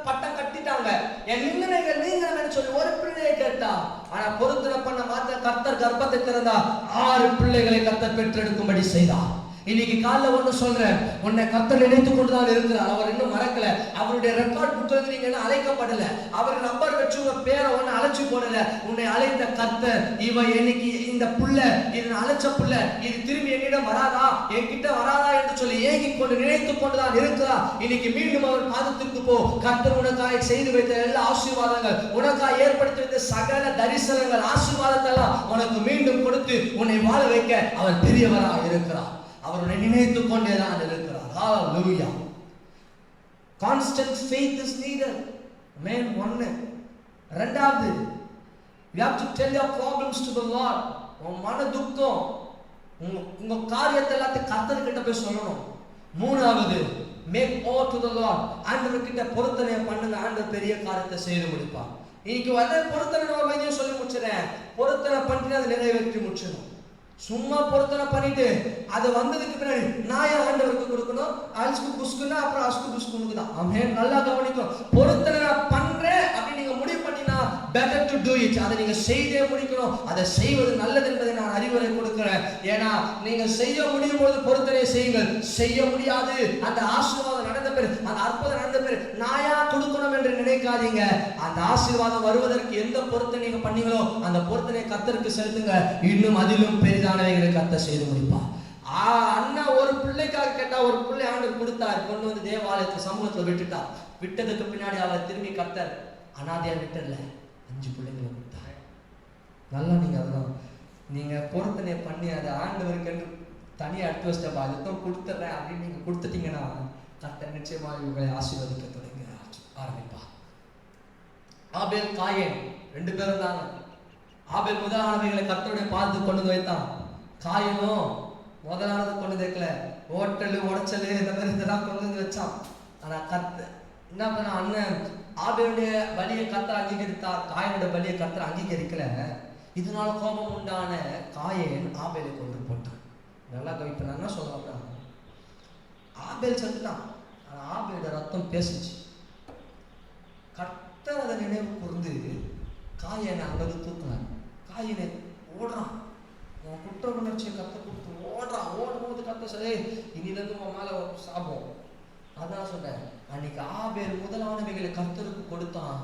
பட்டம் கட்டிட்டாங்க, என் நிந்தனைகள் நீங்கணும்னு சொல்லி ஒரு பிள்ளையை கேட்டா. ஆனா பொருத்தனை பண்ண மாத்த கர்த்தர் கர்ப்பத்தை திறந்தா 6 பிள்ளைகளை கர்த்தர் பெற்றெடுக்கும்படி செய்தார். இன்னைக்கு காலைல ஒண்ணு சொல்றேன், உன்னை கர்த்தர் நினைத்துக் கொண்டுதான் இருக்கிறார். அவர் இன்னும் மறக்கல. அவருடைய ரெக்கார்ட் புக்ல நீங்க என்ன அழைக்கப்படல, அவர் நம்பர் வச்சு உங்க பேரை ஒண்ணு அழைச்சு போடல. உன்னை அழைத்த கர்த்தர், இவ இன்னைக்கு இந்த புள்ள, இது அழைச்ச புள்ள, இது திரும்பி என்னிடம் வராதா, என்கிட்ட வராதா என்று சொல்லி ஏங்கிக் கொண்டு நினைத்துக் கொண்டுதான் இருக்கிறார். இன்னைக்கு மீண்டும் அவர் பாதத்திற்கு போ. கர்த்தர் உனக்காக செய்து வைத்த எல்லா ஆசீர்வாதங்கள், உனக்காக ஏற்படுத்தி வைத்த சகல தரிசனங்கள், ஆசீர்வாதத்தை எல்லாம் உனக்கு மீண்டும் கொடுத்து உன்னை வாழ வைக்க அவர் பெரியவராக இருக்கிறார். அவருடைய நினைத்துக் கொண்டேதான் இருக்கிறார். ஹalleluya. Constant faith is needed. Amen. ஒன்னு. இரண்டாவது, you have to tell your problems to the Lord. உன் மன துக்கம், உங்க காரியத்தை எல்லாத்தையும் கர்த்தர் கிட்ட போய் சொல்லணும். மூணாவது, make all to the Lord. ஆண்டவர் கிட்ட பொருத்தனை பண்ணுங்க, ஆண்டவர் பெரிய காரியத்தை செய்து முடிப்பார். இன்னைக்கு வந்து பொருத்தனை நம்ம சொல்லி முடிச்சிடறேன், பொருத்தனை பண்ணி அதை நிறைவேற்றி முடிச்சிடணும். சும்மா பொருத்தனை பண்ணிட்டு அது வந்ததுக்கு பின்னாடி நான் ஏன் ஆண்டவருக்கு கொடுக்கணும், அல்ஸ்கு புஸ்குனா அப்புறம் அஸ்கு புஸ்குனுக்கு தான். ஆமென். நல்லா கவனிக்கும். பொருத்தனை பண்றேன் அப்படி நீங்க முடிவு பண்ணினா better to do it. அதை நீங்க செய்தே முடிக்கணும். அதை செய்வது நல்லது என்பதை நான் அறிவுரை கொடுக்கிறேன். ஏன்னா நீங்க செய்ய முடியும் போது பொருத்தனை செய்யுங்கள். செய்ய முடியாது, அந்த ஆசீர்வாதம் நடந்த பிறகு, அந்த அற்புதம் நடந்த பிறகு நான் ஏன் கொடுக்கணும் என்று நினைக்காதீங்க. அந்த ஆசீர்வாதம் வருவதற்கு எந்த பொருத்தனை நீங்க பண்ணீங்களோ அந்த பொருத்தனை கர்த்தருக்கு செலுத்துங்க. இன்னும் அதிலும் பெரிதானவைகளை கர்த்தர் செய்து முடிப்பார். அண்ணன் ஒரு பிள்ளைக்காக கேட்டா, ஒரு பிள்ளை ஆண்டவர் கொடுத்தார், கொண்டு வந்து தேவாலயத்துல சமூகத்துல விட்டுட்டா. விட்டதுக்கு பின்னாடி அவளை திரும்பி கர்த்தர் அனாதையா விட்டுல 5 பிள்ளைங்களை கொடுத்தார். நல்லா நீங்க அதெல்லாம் நீங்க பொருத்தனை பண்ணி அதை ஆண்டவருக்கு என்று தனியாக எடுத்து வச்சிட்டப்பா, அதுதான் கொடுத்துட்றேன் அப்படின்னு நீங்க கொடுத்துட்டீங்கன்னா கர்த்தர் நிச்சயமாக இவங்களை ஆசீர்வதிக்க தொடங்க ஆரம்பிப்பா. ஆபேல் காயேன் 2 பேரும் தாங்க. ஆபேல் முதலானவைகளை கர்த்தருடைய பார்த்து கொண்டு வைத்தான். காயனும் முதலானது கொண்டு வைக்கல, ஓட்டல் உடைச்சல் இந்த மாதிரி இதெல்லாம் கொண்டு வந்து வச்சான். ஆனா என்ன பண்ண, அண்ணன் ஆபேலுடைய பலியை கர்த்தர் அங்கீகரித்தார், காயனுடைய பலியை கர்த்தர் அங்கீகரிக்கல. இதனால கோபம் உண்டான காயேன் ஆபேலை கொண்டு போட்டான். நல்லா கவிப்ப நான் என்ன சொல்றேன், ஆபேல் செத்துட்டான். ஆனா ஆபேலோட ரத்தம் பேசிச்சு. கர்த்தர் அதை நினைவு கூர்ந்து காயனை அங்கது தூக்குனார். காயனை ஓடுறான், உன் குற்ற உணர்ச்சியை கத்த கொடுத்து ஓடுறான். ஓடும்போது கத்த சொல்லி இனிலேருந்து உன் மேல சாபம். அதான் சொன்னேன், அன்னைக்கு ஆபேல் முதலானவைகளை கர்த்தருக்கு கொடுத்தான்.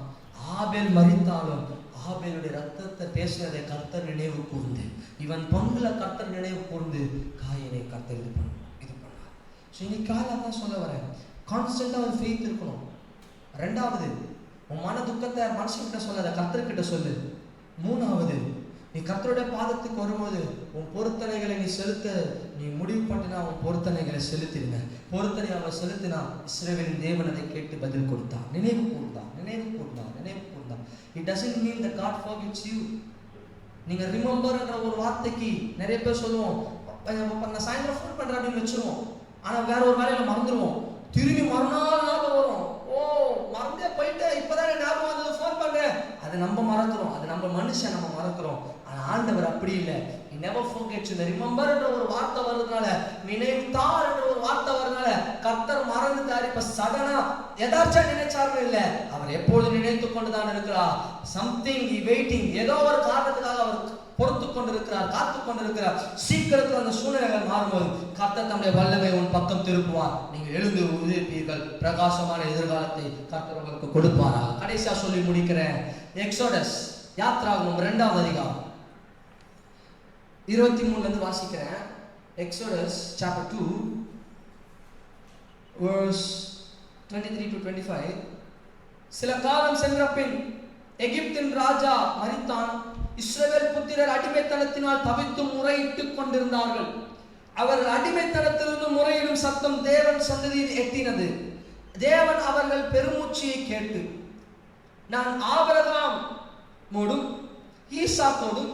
ஆபேல் மரித்தாலும் ஆபேலுடைய ரத்தத்தை பேசினதை கர்த்தர் நினைவு கூர்ந்து, இவன் பங்குல கர்த்தர் நினைவு கூர்ந்து காயனை கர்த்தர் இது பண்ணார். ஸோ இன்னைக்கு காலையில் தான் சொல்ல வரேன், கான்ஸ்டன்டா ஒரு ஃபெய்த் இருக்கணும். 2வது, உன் மன துக்கத்தை மனுஷன்கிட்ட சொல்லாத, கர்த்தர்கிட்ட சொல்லு. 3வது, நீ கர்த்தருடைய பாதத்துக்கு வரும்போது உன் பொருத்தனைகளை நீ செலுத்த நீ முடிவு பண்ணினா உன் பொருத்தனைகளை செலுத்திடுங்க. பொருத்தனை அவன் செலுத்தினா இஸ்ரவேலின் தேவன் அதை கேட்டு பதில் கொடுத்தான். நினைவு கூர்ந்தான். It doesn't mean that God forgets you. நீங்க ரிமெம்பர்ன்ற ஒரு வார்த்தைக்கு நிறைய பேர் சொல்லுவோம், நான் சாயந்தரம் ஃபோன் பண்றேன் அப்படின்னு வச்சிருவோம். ஆனா வேற ஒரு வேலையில மறந்துடுவோம். திரும்பி மறுநாள் ஞாபகம் வரும், ஓ மறந்தே போயிட்டு இப்பதான் ஞாபகம் வந்தது ஃபோன் பண்றேன். அது நம்ம மறந்துடும், அது நம்ம மனுஷன் நம்ம மறக்கிறோம். ஆனா ஆண்டவர் அப்படி இல்லை. He never forgets you. ரிமெம்பர்ன்ற ஒரு வார்த்தை வர்றதுனால, நினைவுத்தார் என்ற ஒரு வார்த்தை வர்றதுனால கர்த்தர் மறந்துட்டார். இப்ப சடனா எதாச்சா நினைச்சாருன்னு இல்லை, அவர் எப்பொழுது நினைத்து கொண்டுதான் இருக்கிறார். சம்திங் வெயிட்டிங், ஏதோ ஒரு காரணத்துக்காக அவர் பொறுத்து கொண்டிருக்கிறார், காத்து கொண்டிருக்கிறார். சீக்கிரத்தில் அந்த சூழ்நிலைகள் மாறும்போது கர்த்தர் தம்முடைய வல்லமை உன் பக்கம் திருப்புவார். நீங்கள் எழுந்து உதிர்ப்பீர்கள், பிரகாசமான எதிர்காலத்தை கர்த்தர் உங்களுக்கு கொடுப்பாரா. கடைசியா சொல்லி முடிக்கிறேன். எக்ஸோடஸ் யாத்ராகமம் 2வது அதிகாரம் 23 இருந்து வாசிக்கிறேன். Exodus chapter 2 verse 23 to 25. சில காலம் சென்ற பின் எகிப்தின் ராஜா மரித்தான். இஸ்ரவேல் புத்திரர் அடிமைத்தனத்தினால் தவித்து முறையிட்டுக் கொண்டிருந்தார்கள். அவர்கள் அடிமைத்தனத்திலிருந்து முறையிடும் சத்தம் தேவன் சந்ததியில் எட்டினது. தேவன் அவர்கள் பெருமூச்சியை கேட்டு, நான் ஆபிரகாமோடும் ஈசாக்கோடும்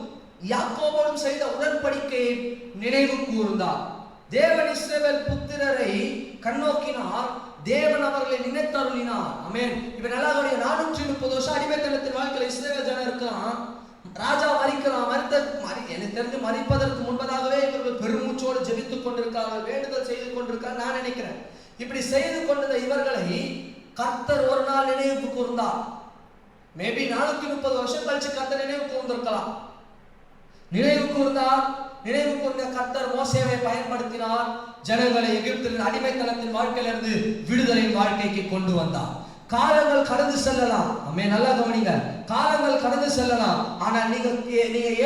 யாக்கோபோடும் செய்த உடன்படிக்கையை நினைவு கூர்ந்தார். தேவன் இஸ்ரவேல் புத்திரரை கண்ணோக்கினார், தேவன் அவர்களை நினைத்தருளினார். ஆமென். இப்ப நல்லா 430 வருஷம் அடிமைத்தனத்தின் வாழ்க்கையில இஸ்ரவேல் ஜனம் இருக்கலாம். ராஜா மரிக்கலாம். எனக்கு தெரிஞ்சு மரிப்பதற்கு முன்பதாகவே இவர்கள் பெருமூச்சோடு ஜெபித்துக் கொண்டிருக்கார்கள், வேண்டுதல் செய்து கொண்டிருக்காங்க நான் நினைக்கிறேன். இப்படி செய்து கொண்டிருந்த இவர்களை கர்த்தர் ஒரு நாள் நினைவு கூர்ந்தார். மேபி 430 வருஷம் கழிச்சு கர்த்தர் நினைவு கூர்ந்திருக்கலாம். நினைவு கூர்ந்த கர்த்தர் மோசேவை பயன்படுத்தினார். ஜனங்களை எகிப்தின் அடிமைத்தனத்தின் வாழ்க்கையிலிருந்து விடுதலையின் வாழ்க்கைக்கு கொண்டு வந்தார். காலங்கள் கடந்து செல்லலாம். நல்லா கவனிங்க, காலங்கள் கடந்து செல்லலாம். ஆனா நீங்க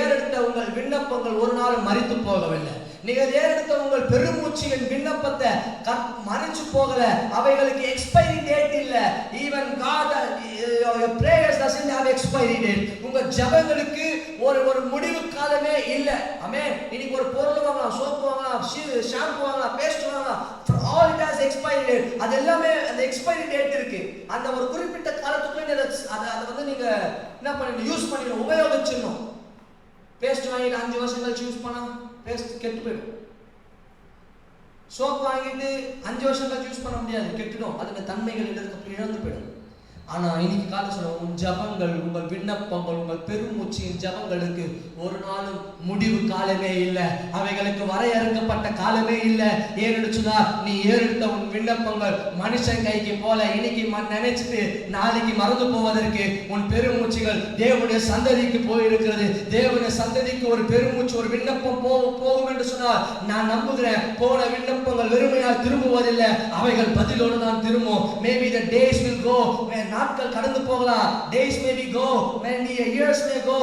ஏறெடுத்த உங்கள் விண்ணப்பங்கள் ஒரு நாள் மரித்து போகவில்லை. நீங்கள் ஏறெடுத்த உங்கள் பெருமூச்சியின் விண்ணப்பத்தை மறைச்சு போகல. அவைகளுக்கு எக்ஸ்பைரி டேட் இல்ல. Even God your prayers doesn't have expiry date. உங்க ஜெபங்களுக்கு ஒரு முடிவு காலமே இல்ல. ஆமென். இன்னைக்கு ஒரு பொருள் வாங்கலாம், சோப்பு வாங்கலாம், ஷாம்பு வாங்கலாம், பேஸ்ட் வாங்கலாம், all it has expiry date. அது எல்லாமே அந்த எக்ஸ்பைரி டேட் இருக்கு. அந்த ஒரு குறிப்பிட்ட காலத்துக்குள்ள அதை வந்து நீங்க என்ன பண்ணணும், யூஸ் பண்ணணும், உபயோகிச்சிடணும். பேஸ்ட் வாங்கிட்டு 5 வருஷம் கழிச்சு யூஸ் பண்ணா பேஸ்ட் கெட்டு போயிடும். சோப் வாங்கிட்டு 5 வருஷம் கழிச்சு யூஸ் பண்ண முடியாது, கெட்டுடும். அதுக்கு தன்மைகள் இழந்து போயிடும். ஆனா இன்னைக்கு காலை சொல்ல, உன் ஜபங்கள், உங்கள் விண்ணப்பங்கள், உங்கள் பெருமூச்சியின் ஜபங்களுக்கு ஒரு நாளும் முடிவு காலமே இல்லை, அவைகளுக்கு வரையறுக்கப்பட்ட காலமே இல்லை. ஏன்னு சொன்னா, நீ ஏறெடுத்த உன் விண்ணப்பங்கள் மனுஷன் கைக்கு போல இன்னைக்கு நினைச்சிட்டு நாளைக்கு மறந்து போவதற்கு உன் பெருமூச்சுகள் தேவனுடைய சந்ததிக்கு போயிருக்கிறது. தேவனுடைய சந்ததிக்கு ஒரு பெருமூச்சு, ஒரு விண்ணப்பம் போகும் என்று சொன்னால் நான் நம்புகிறேன், போன விண்ணப்பங்கள் வெறுமையாக திரும்புவதில்லை, அவைகள் பதிலோடு தான் திரும்பும். Maybe the days will go, நாட்கள் கடந்து போகலாம், days may be go, many years may go,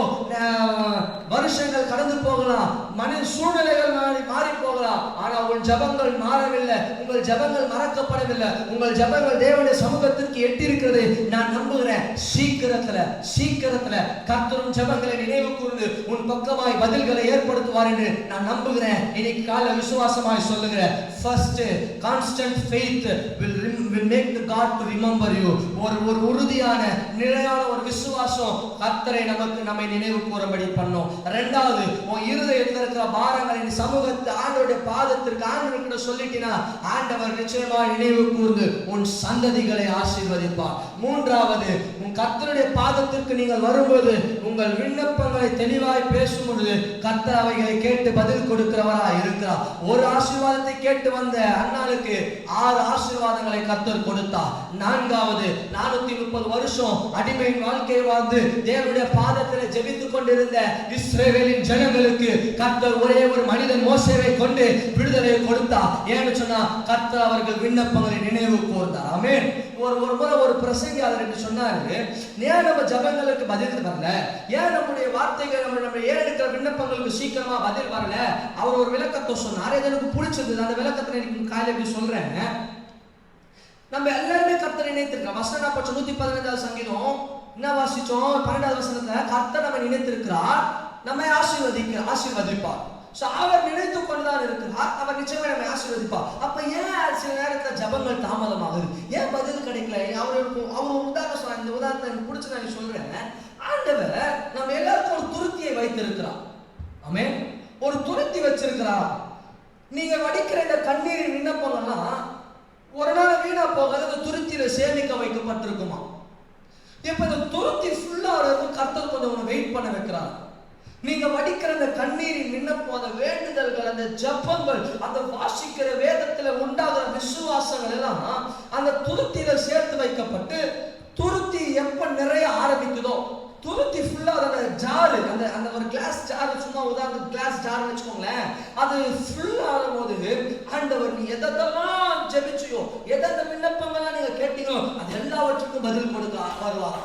வருஷங்கள் கடந்து போகலாம், மனித சூழ்நிலைகள் மாறி போகலாம். ஆனா உன் ஜபங்கள் மாறவில்லை, உங்கள் ஜபங்கள் மறக்கப்படவில்லை, உங்கள் ஜபங்கள் தேவனுடைய சமூகத்திற்கு எட்டி இருக்கிறது. நான் நம்புகிறேன், சீக்கிரத்துல கர்த்தரும் ஜபங்களை நினைவு கூர்ந்து உன் பக்கமாய் பதில்களை ஏற்படுத்துவார் என்று நான் நம்புகிறேன். இன்னைக்கு காலை விசுவாசமாய் சொல்லுகிறேன், first constant faith will make the God to remember you. ஒரு உறுதியான நிலையான ஒரு விசுவாசம் கர்த்தரை நம்மை நினைவு கூறும்படி பண்ணும். இரண்டாவது, உன் இருதயத்தில் இருக்கிற பாரங்களை நீ சமூகத்து ஆண்டவருடைய பாதத்திற்கு ஆண்டவர்கிட்ட சொல்லிட்டினா ஆண்டவர் நிச்சயமா நினைவு கூர்ந்து உன் சந்ததிகளை ஆசீர்வதிப்பார். மூன்றாவது, உன் கர்த்தருடைய பாதத்திற்கு நீங்கள் வரும்போது உங்கள் விண்ணப்பங்களை தெளிவாய் பேசும் பொழுது கர்த்தர் அவைகளை கேட்டு பதில் கொடுக்கிறவராய் இருக்கிறார். ஒரு ஆசீர்வாதத்தை கேட்டு வந்த அன்னாளுக்கு 6 ஆசீர்வாதங்களை கர்த்தர் கொடுத்தார். நான்காவது, 430 வருஷம் அடிமையின் வாழ்க்கையை வாழ்ந்து தேவனுடைய பாதத்தில் ஜெபித்துக் கொண்டிருந்த இஸ்ரவேலின் ஜனங்களுக்கு கர்த்தர் ஒரே ஒரு மனிதன் மோசேவை கொண்டு விடுதலையை கொடுத்தார். ஏன்னு சொன்னா கர்த்தர் அவர்கள் விண்ணப்பங்களை நினைவு கூர்ந்தார். ஆமென். ஒரு முறை ஒரு பிரசங்கியாளர் என்று சொன்னாரு, ஏன் நம்ம ஜபங்களுக்கு பதில் வரல, ஏன் நம்முடைய வார்த்தைகள் நம்ம ஏறெடுக்கிற விண்ணப்பங்களுக்கு சீக்கிரமா பதில் வரல, அவர் ஒரு விளக்கத்தை சொன்னார். அது எனக்கு பிடிச்சிருந்தது. அந்த விளக்கத்தை எனக்கு காலையில எப்படி சொல்றேன், நம்ம எல்லாருமே கர்த்தரை நினைத்திருக்கிறோம். வசனம் பட்ச 115வது சங்கீதம் என்ன வாசிச்சோம், 12வது வசனத்துல கர்த்தர் நம்ம நினைத்திருக்கிறார், நம்மை ஆசீர்வதிப்பார். அவர் நினைத்து கொண்டுதான் இருக்கிறார், அவர் நிச்சயமா நம்மை ஆசீர்வதிப்பார். அப்ப ஏன் சில நேரத்தில் ஜபங்கள் தாமதமாகுது, ஏன் பதில் கிடைக்கல? அவர் உதாரணம் சொன்னார். இந்த உதாரணத்தை எனக்கு பிடிச்சு நான் சொல்றேன். ஆண்டவர் நம்ம எல்லாருக்கும் ஒரு துருத்தியை வைத்திருக்கிறார். ஆமென். ஒரு துருத்தி வச்சிருக்கிறார். நீங்க வடிக்கிற இந்த கண்ணீரின் விண்ணப்பங்கள்லாம் ஒரு நாள் வீணா போகாது, அந்த துருத்தியில சேமிக்க வைக்கப்பட்டிருக்குமா. இப்ப இந்த துருத்தி ஃபுல்லா கர்த்தர் கொஞ்சம் வெயிட் பண்ண வைக்கிறார். நீங்க வடிக்கிற அந்த கண்ணீரின் விண்ணப்பம், அந்த வேண்டுதல்கள், அந்த ஜபங்கள், அந்த வாசிக்கிற வேதத்துல உண்டாகிற விசுவாசங்கள் எல்லாம் அந்த துருத்தியில சேர்த்து வைக்கப்பட்டு, துருத்தி எப்ப நிறைய ஆரம்பிக்குதோ, துருத்தி ஃபுல்லா அந்த ஜாரு, அந்த ஒரு கிளாஸ் ஜார், சும்மா உதாரணத்துக்கு கிளாஸ் ஜார்னு வச்சுக்கோங்களேன், அது ஃபுல்லா ஆகும்போது ஆண்டவர் நீ எதெல்லாம் ஜெபிச்சியோ, எதெந்த விண்ணப்பங்கள்லாம் நீங்க கேட்டீங்களோ அது எல்லாவற்றுக்கும் பதில் கொடுக்க வருவார்.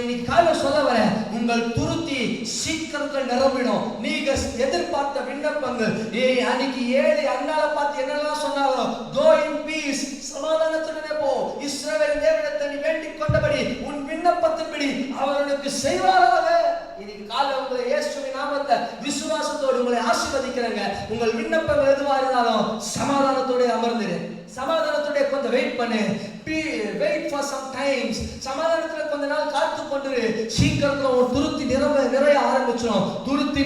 இன்னைக்கு காலையில சொல்ல வர, உங்கள் துருத்தி சீக்கிரத்தில் நிரம்பிடும். நீங்க எதிர்பார்த்த விண்ணப்பங்கள், அன்னைக்கு 7 அண்ணால பார்த்து என்னெல்லாம் சொன்னாரோ, go in peace, சமாதானத்துடனே போ, இஸ்ரவேல் தேவனிடத்தை நீ வேண்டிக் கொண்டபடி உன் விண்ணப்பத்தின்படி அவர்களுக்கு செய்வாராக. இன்னைக்கு காலையில உங்களை இயேசுவின் நாமத்தை விசுவாசத்தோடு உங்களை ஆசீர்வதிக்கிறேங்க. உங்கள் விண்ணப்பங்கள் எதுவா இருந்தாலும் சமாதானத்தோடு அமர்ந்துரு, சமாதானத்தோட கொஞ்சம் வெயிட் பண்ணு, வெயிட் ஃபார் சம் டைம்ஸ். சமாதானத்துல கொஞ்ச நாள் காத்து கொண்டு சீக்கிரத்துல ஒரு துருத்தி நிறைய ஆரம்பிச்சிடும். துருத்தி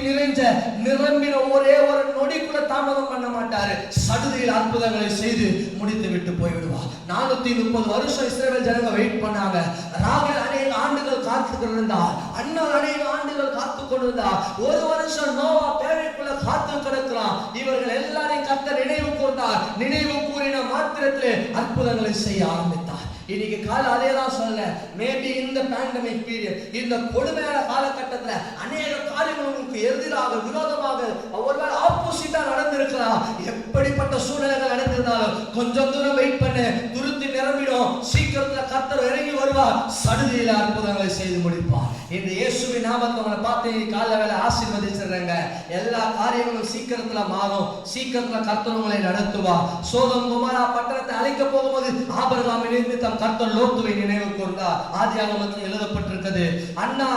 நிரம்பின ஒரே ஒரு நொடி கூட தாமதம் பண்ண மாட்டாரு, சடுதியில் அற்புதங்களை செய்து முடித்து விட்டு போய்விடுவார். 430 வருஷம் இஸ்ரவேல் ஜனங்க வெயிட் பண்ணாங்க. ராகேல் அநேக ஆண்டுகள் காத்து கொண்டிருந்தார், அன்னாள் அநேக ஆண்டுகள் காத்து கொண்டிருந்தார். 1 வருஷம் நோவா பேழைக்குள்ள காத்து கிடக்கிறான். இவர்கள் எல்லாரையும் கர்த்தர் நினைவு கூர்ந்தார். நினைவு கூறின மாத்திரத்திலே அற்புதங்களை செய்ய ஆரம்பித்தார். இன்னைக்கு கால அதே தான் சொல்ல, மேபி இந்த பேண்டமிக் பீரியட், இந்த கொடுமையான காலகட்டத்துல அநேக காரியங்கள் உங்களுக்கு எதிராக விரோதமாக ஒருவேளை ஆப்போசிட்டா நடந்திருக்கலாம். எப்படிப்பட்ட சூழ்நிலைகள் நடந்திருந்தாலும் கொஞ்சம் தூரம் வெயிட் பண்ணு, துருத்தி நிரம்பிடும். சீக்கிரத்துல கர்த்தர் இறங்கி வருவார், சடுதியில அற்புதங்களை செய்து முடிப்பார். இந்த இயேசுவின் நாமத்தை உங்களை பார்த்து கால வேலை ஆசீர்வதிச்சிடுறேங்க. எல்லா காரியங்களும் சீக்கிரத்துல மாறும். சீக்கிரத்துல கர்த்தர் உங்களை நடத்துவார். சோதோம் கொமோரா பட்டணத்தை அழிக்க போகும்போது ஆபிரகாமின் நிமித்தம் கர்த்தர் லோத்துவை நினைவு கூர்ந்தார். ஆதியாகமத்தில் எழுதப்பட்டிருக்கிறது. அண்ணா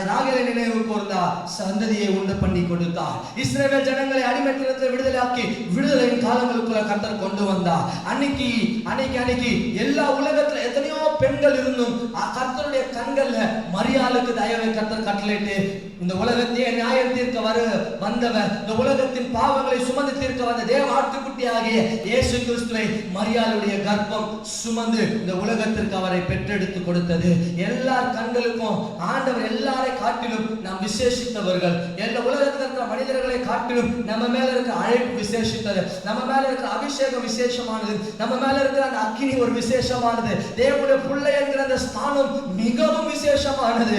ராகேலை நினைவு கூர்ந்தார், சந்ததியை உண்டு பண்ணி கொடுத்தார். இஸ்ரவேல் ஜனங்களை அடிமைத்தனத்தில் விடுதலையாக்கி விடுதலையின் காலங்களுக்குள்ள கர்த்தர் கொண்டு வந்தார். அன்னைக்கு எல்லா உலகத்துல எத்தனையோ பெண்கள் இருந்தும் கர்த்தருடைய கண்கள்ல மரியாளுக்கு தயவை கர்த்தர் கட்டளையிட்டு இந்த உலகத்தையே நியாயம் தீர்க்க வந்தவர், இந்த உலகத்தின் பாவங்களை சுமந்து தீர்க்க வந்த தேவ ஆட்டுக்குட்டியாகிய இயேசு கிறிஸ்துவை மரியாளுடைய கர்ப்பம் சுமந்து இந்த உலகத்திற்கு அவரை பெற்றெடுத்து கொடுத்தது. எல்லார் கண்களுக்கும் ஆண்டவர் எல்லாரை காட்டிலும் நாம் விசேஷித்தவர்கள். எல்லா உலகத்தில் இருக்கிற மனிதர்களை காட்டிலும் நம்ம மேல இருக்கிற அழைப்பு விசேஷித்தது, நம்ம மேல இருக்கிற அபிஷேகம் விசேஷமானது, நம்ம மேல இருக்கிற அந்த அக்கினி ஒரு விசேஷமானது, தேவனுடைய பிள்ளை என்கிற அந்த ஸ்தானம் மிகவும் விசேஷமானது.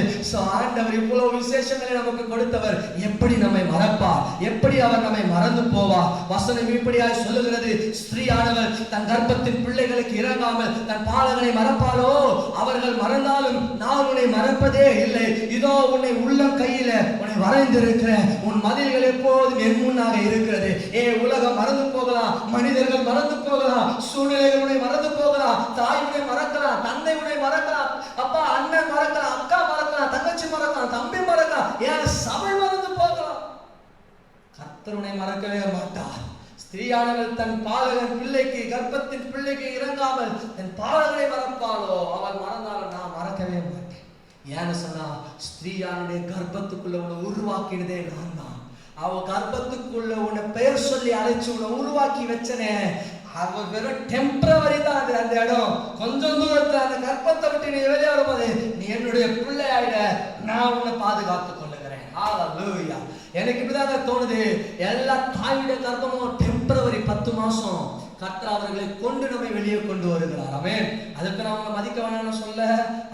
ஆண்டவர் இவ்வளவு விசேஷங்களை நமக்கு கொடுத்தவர் எப்படி நம்மை மறப்பார்? எப்படி அவர் நம்மை மறந்து போவார்? வசனம் இப்படியாய் சொல்லுகிறது, ஸ்திரீயானவர் தன் கர்ப்பத்தின் பிள்ளைகளுக்கு இறங்காமல் தன் பாலகனை மறப்பாளோ? அவர்கள் மறந்தாலும் நான் உன்னை மறப்பதே இல்லை. இதோ உன்னை உள்ளம் கையில உன்னை வரைந்திருக்கிறேன், உன் மதில்கள் எப்போதும் என் முன்னாக இருக்கிறது. உலகம் மறந்து போகலாம், மனிதர்கள் மறந்து போகலாம், சூழ்நிலைகள் உன்னை மறந்து போகலாம், தாய் உன்னை மறக்கலாம், தந்தை உன்னை மறக்கலாம், அப்பா அண்ணன் மறக்கலாம், அக்கா மறக்கலாம், தங்கச்சி மறக்கலாம், தம்பி மறக்கலாம், ஏன் சபை மறந்து போகலாம், கர்த்தர் உன்னை மறக்கவே மாட்டார். ஸ்திரீயானவள் தன் பாலகன் பிள்ளைக்கு, கர்ப்பத்தின் பிள்ளைக்கு இறங்காமல் தன் பாலகனை மறப்பாளோ? அவள் மறந்தாலும் நான் மறக்கவே மாட்டேன். ஏன்னு சொன்னா, ஸ்திரீயானுடைய கர்ப்பத்துக்குள்ள உன்னை உருவாக்கினதே நான் தான். அவ கர்ப்பத்துக்குள்ள உன்னை பெயர் சொல்லி அழைச்சு உன்னை உருவாக்கி வச்சனே, அவ வெறும் டெம்பரவரி தான். அந்த இடம் கொஞ்சம் தூரத்துல அந்த கர்ப்பத்தை விட்டு நீ வெளியே வரும்போது நீ என்னுடைய பிள்ளை ஆயிட, நான் உன்னை பாதுகாத்துக் கொள்ளுகிறேன். ஹல்லேலூயா. எனக்கு இப்படிதான் தோணுது, எல்லா தாயுடைய கர்ப்பமும் டெம்பரவரி 10 மாசம். கர்த்தர் அவர்களை கொண்டு நம்மை வெளியே கொண்டு வருகிறார். ஆமென். அதுக்கு நான் அவங்களை மதிக்க வேணாம்னு சொல்ல,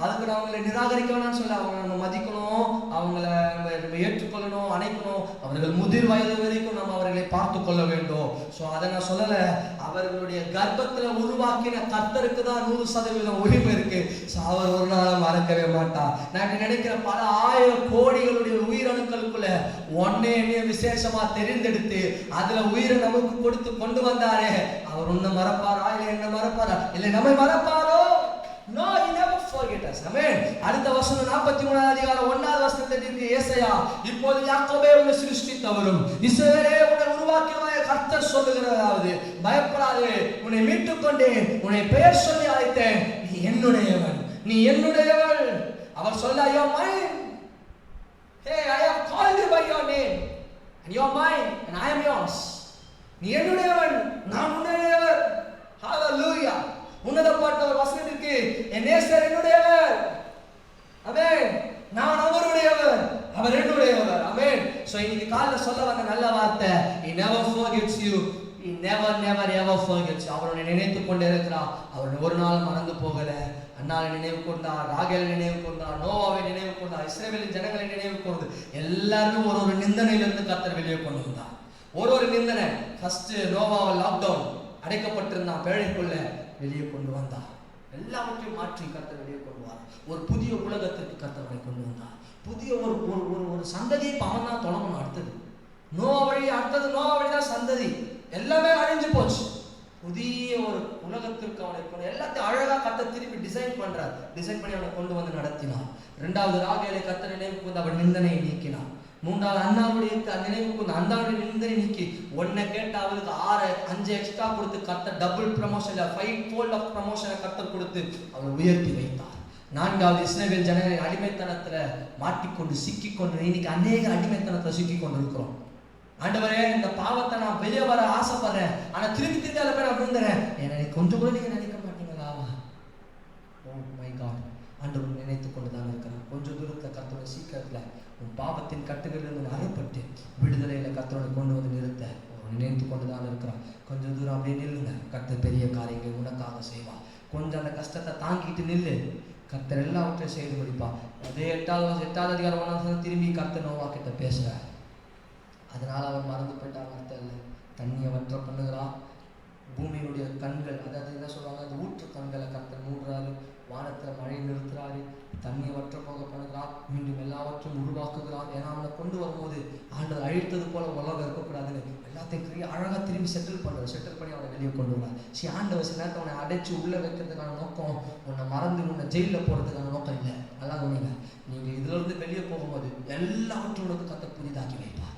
அதுக்கு நான் அவங்களை நிராகரிக்க வேணாம்னு சொல்ல, அவங்களை நம்ம மதிக்கணும், அவங்கள நம்ம ஏற்றுக்கொள்ளணும், அணைக்கணும். அவர்கள் முதிர் வயது வரைக்கும் நம்ம அவர்களை பார்த்து கொள்ள வேண்டும். ஸோ அதை நான் சொல்லல, அவர்களுடைய கர்ப்பத்துல உருவாக்கின கர்த்தருக்கு தான் 100% உரிமை இருக்கு. ஸோ அவர் ஒரு நாளும் மறக்கவே மாட்டார். நான் நினைக்கிற பல ஆயிரம் கோடிகளுடைய உயிரணுக்களுக்குள்ள ஒன்னே விசேஷமா தெரிந்தெடுத்து அதுல உயிரை நமக்கு கொடுத்து கொண்டு வந்தாரே, அவர் உன்னை மறப்பாரா? இல்லை என்ன மறப்பாரா? இல்லை நம்மை மறப்பாரோ? No, he never forget us. Amen. அடுத்த வசனம் 43 அதிகாரம் 1வது வசனத்தில் இருக்கு, ஏசாயா, இப்போது யாக்கோபே உன்னை சிருஷ்டித்தவரும் இஸ்ரவேலே உன்னை உருவாக்கினவராகிய கர்த்தர் சொல்லுகிறதாவது, பயப்படாதே, உன்னை மீட்டுக் கொண்டேன், உன்னை பெயர் சொல்லி அழைத்தேன், நீ என்னுடையவன், நீ என்னுடையவள். அவர் சொல்ல, you are mine. Hey, I have called you by your name and you are mine and I am yours. நீ என்னுடையவன், நான் உன்னுடையவர். ஹல்லேலூயா. உன்னதப்பட்ட ஒரு வசனம் இருக்கு, என் நேசர் என்னுடையவர். ஆமென். நான் அவருடையவர், அவர் என்னுடையவர். ஆமென். சோ இன்னைக்கு காலையில சொல்ல வந்த நல்ல வார்த்தை, he never forgets you. He never ever forgets you. அவர் உன்னை நினைத்துக் கொண்டே இருக்கிறார். அவர் ஒரு நாள் மறந்து போகல. அன்னாரை நினைவு கொண்டார், ராகேலை நினைவு கொண்டார், நோவாவை நினைவு கொண்டார், இஸ்ரவேலின் ஜனங்களை நினைவு கொண்டு எல்லாரும் ஒரு நிந்தனையிலிருந்து கர்த்தர் வெளியே கொண்டு வந்தார். ஒரு நிந்தனை. ஃபர்ஸ்ட் நோவாவை லாக்டவுன் அடைக்கப்பட்டிருந்தான், பேழைக்குள்ள வெளியே கொண்டு வந்தார். எல்லாவற்றையும் மாற்றி கர்த்தர் வெளியே கொண்டு வந்தார். ஒரு புதிய உலகத்திற்கு கர்த்தரை கொண்டு வந்தார். புதிய ஒரு சந்ததியை அவன் தான் தொடங்கணும். அடுத்தது நோவா வழி, அடுத்தது நோவா வழிதான் சந்ததி. எல்லாமே அழிஞ்சு போச்சு. புதிய ஒரு உலகத்திற்கு அவனை கொண்டு எல்லாத்தையும் அழகா கர்த்தர் திருப்பி டிசைன் பண்றார். டிசைன் பண்ணி அவனை கொண்டு வந்து நடத்தினார். 2வது ராகேலை கர்த்தர் நினைவுக்கு வந்து அவன் நிந்தனையை நீக்கினார். 3வது அண்ணாவுடைய நினைவுக்கு வந்து அண்ணாவுடைய நிந்தனை நீக்கி, ஒன்னை கேட்ட அவளுக்கு 5 எக்ஸ்ட்ரா கொடுத்து கர்த்தர் டபுள் ப்ரமோஷன், 5 fold ஆஃப் ப்ரமோஷனை கர்த்தர் கொடுத்து அவனை உயர்த்தி வைத்தார். 4வது இஸ்ரவேல் ஜனங்களின் அடிமைத்தனத்துல மாட்டிக்கொண்டு சிக்கிக்கொண்டு இன்னைக்கு அநேக அடிமைத்தனத்தை சிக்கி கொண்டு இருக்கிறோம். ஆண்டவரே, இந்த பாவத்தை நான் வெளியே வர ஆசைப்படுறேன், ஆனா திருப்பி அதை போய் நான் விழுந்துறேன், என்னை கொஞ்சம் கூட நீங்க நினைக்க மாட்டீங்களா? ஓ மை காட், ஆண்டவர் நினைத்து கொண்டுதான் இருக்கிறான். கொஞ்சம் தூரத்துல கர்த்தரோட சீக்கிரத்துல உன் பாவத்தின் கட்டுகளிலிருந்து அறப்பட்டு விடுதலையில கர்த்தரோட கொண்டு வந்து நிறுத்த நினைத்து கொண்டுதான் இருக்கிறான். கொஞ்சம் தூரம் அப்படியே நில்லுங்க, கர்த்தர் பெரிய காரியங்களை உனக்காக செய்வா. கொஞ்சம் அந்த கஷ்டத்தை தாங்கிட்டு நில்லு, கர்த்தர் எல்லாவற்றையும் செய்து முடிப்பா. அதே 8வது அதிகாரம் 1 திரும்பி கர்த்தர் நோவா கிட்ட பேசுறார். அதனால அவன் மறந்து போயிட்டான். வார்த்தை இல்லை, தண்ணியை வற்ற பண்ணுகிறா. பூமியினுடைய கண்கள், அதாவது என்ன சொல்லுவாங்க, அந்த ஊற்று கண்களை கர்த்தர் மூடுறாரு. வானத்துல மழை நிறுத்துறாரு, தண்ணியை வற்ற போக பண்ணுகிறார், மீண்டும் எல்லாவற்றையும் உருவாக்குகிறார். ஏன்னா அவனை கொண்டு வரும்போது ஆண்டவர் அழித்தது போல உலகம் இருக்கக்கூடாதுன்னு எல்லாத்தையும் அழகா திரும்பி செட்டில் பண்ணி அவனை வெளியே கொண்டு வரார். ஆண்டவர் சில நேரத்தை அவனை அடைச்சு உள்ள வைக்கிறதுக்கான நோக்கம், உன்னை மறந்து உன்னை ஜெயிலில் போறதுக்கான நோக்கம் இல்லை. நல்லா கவனிங்க, நீங்க இதுல இருந்து வெளியே போகும்போது எல்லாவற்றையும் உனக்கு கர்த்தர் புதிதாக்கி வைப்பார்.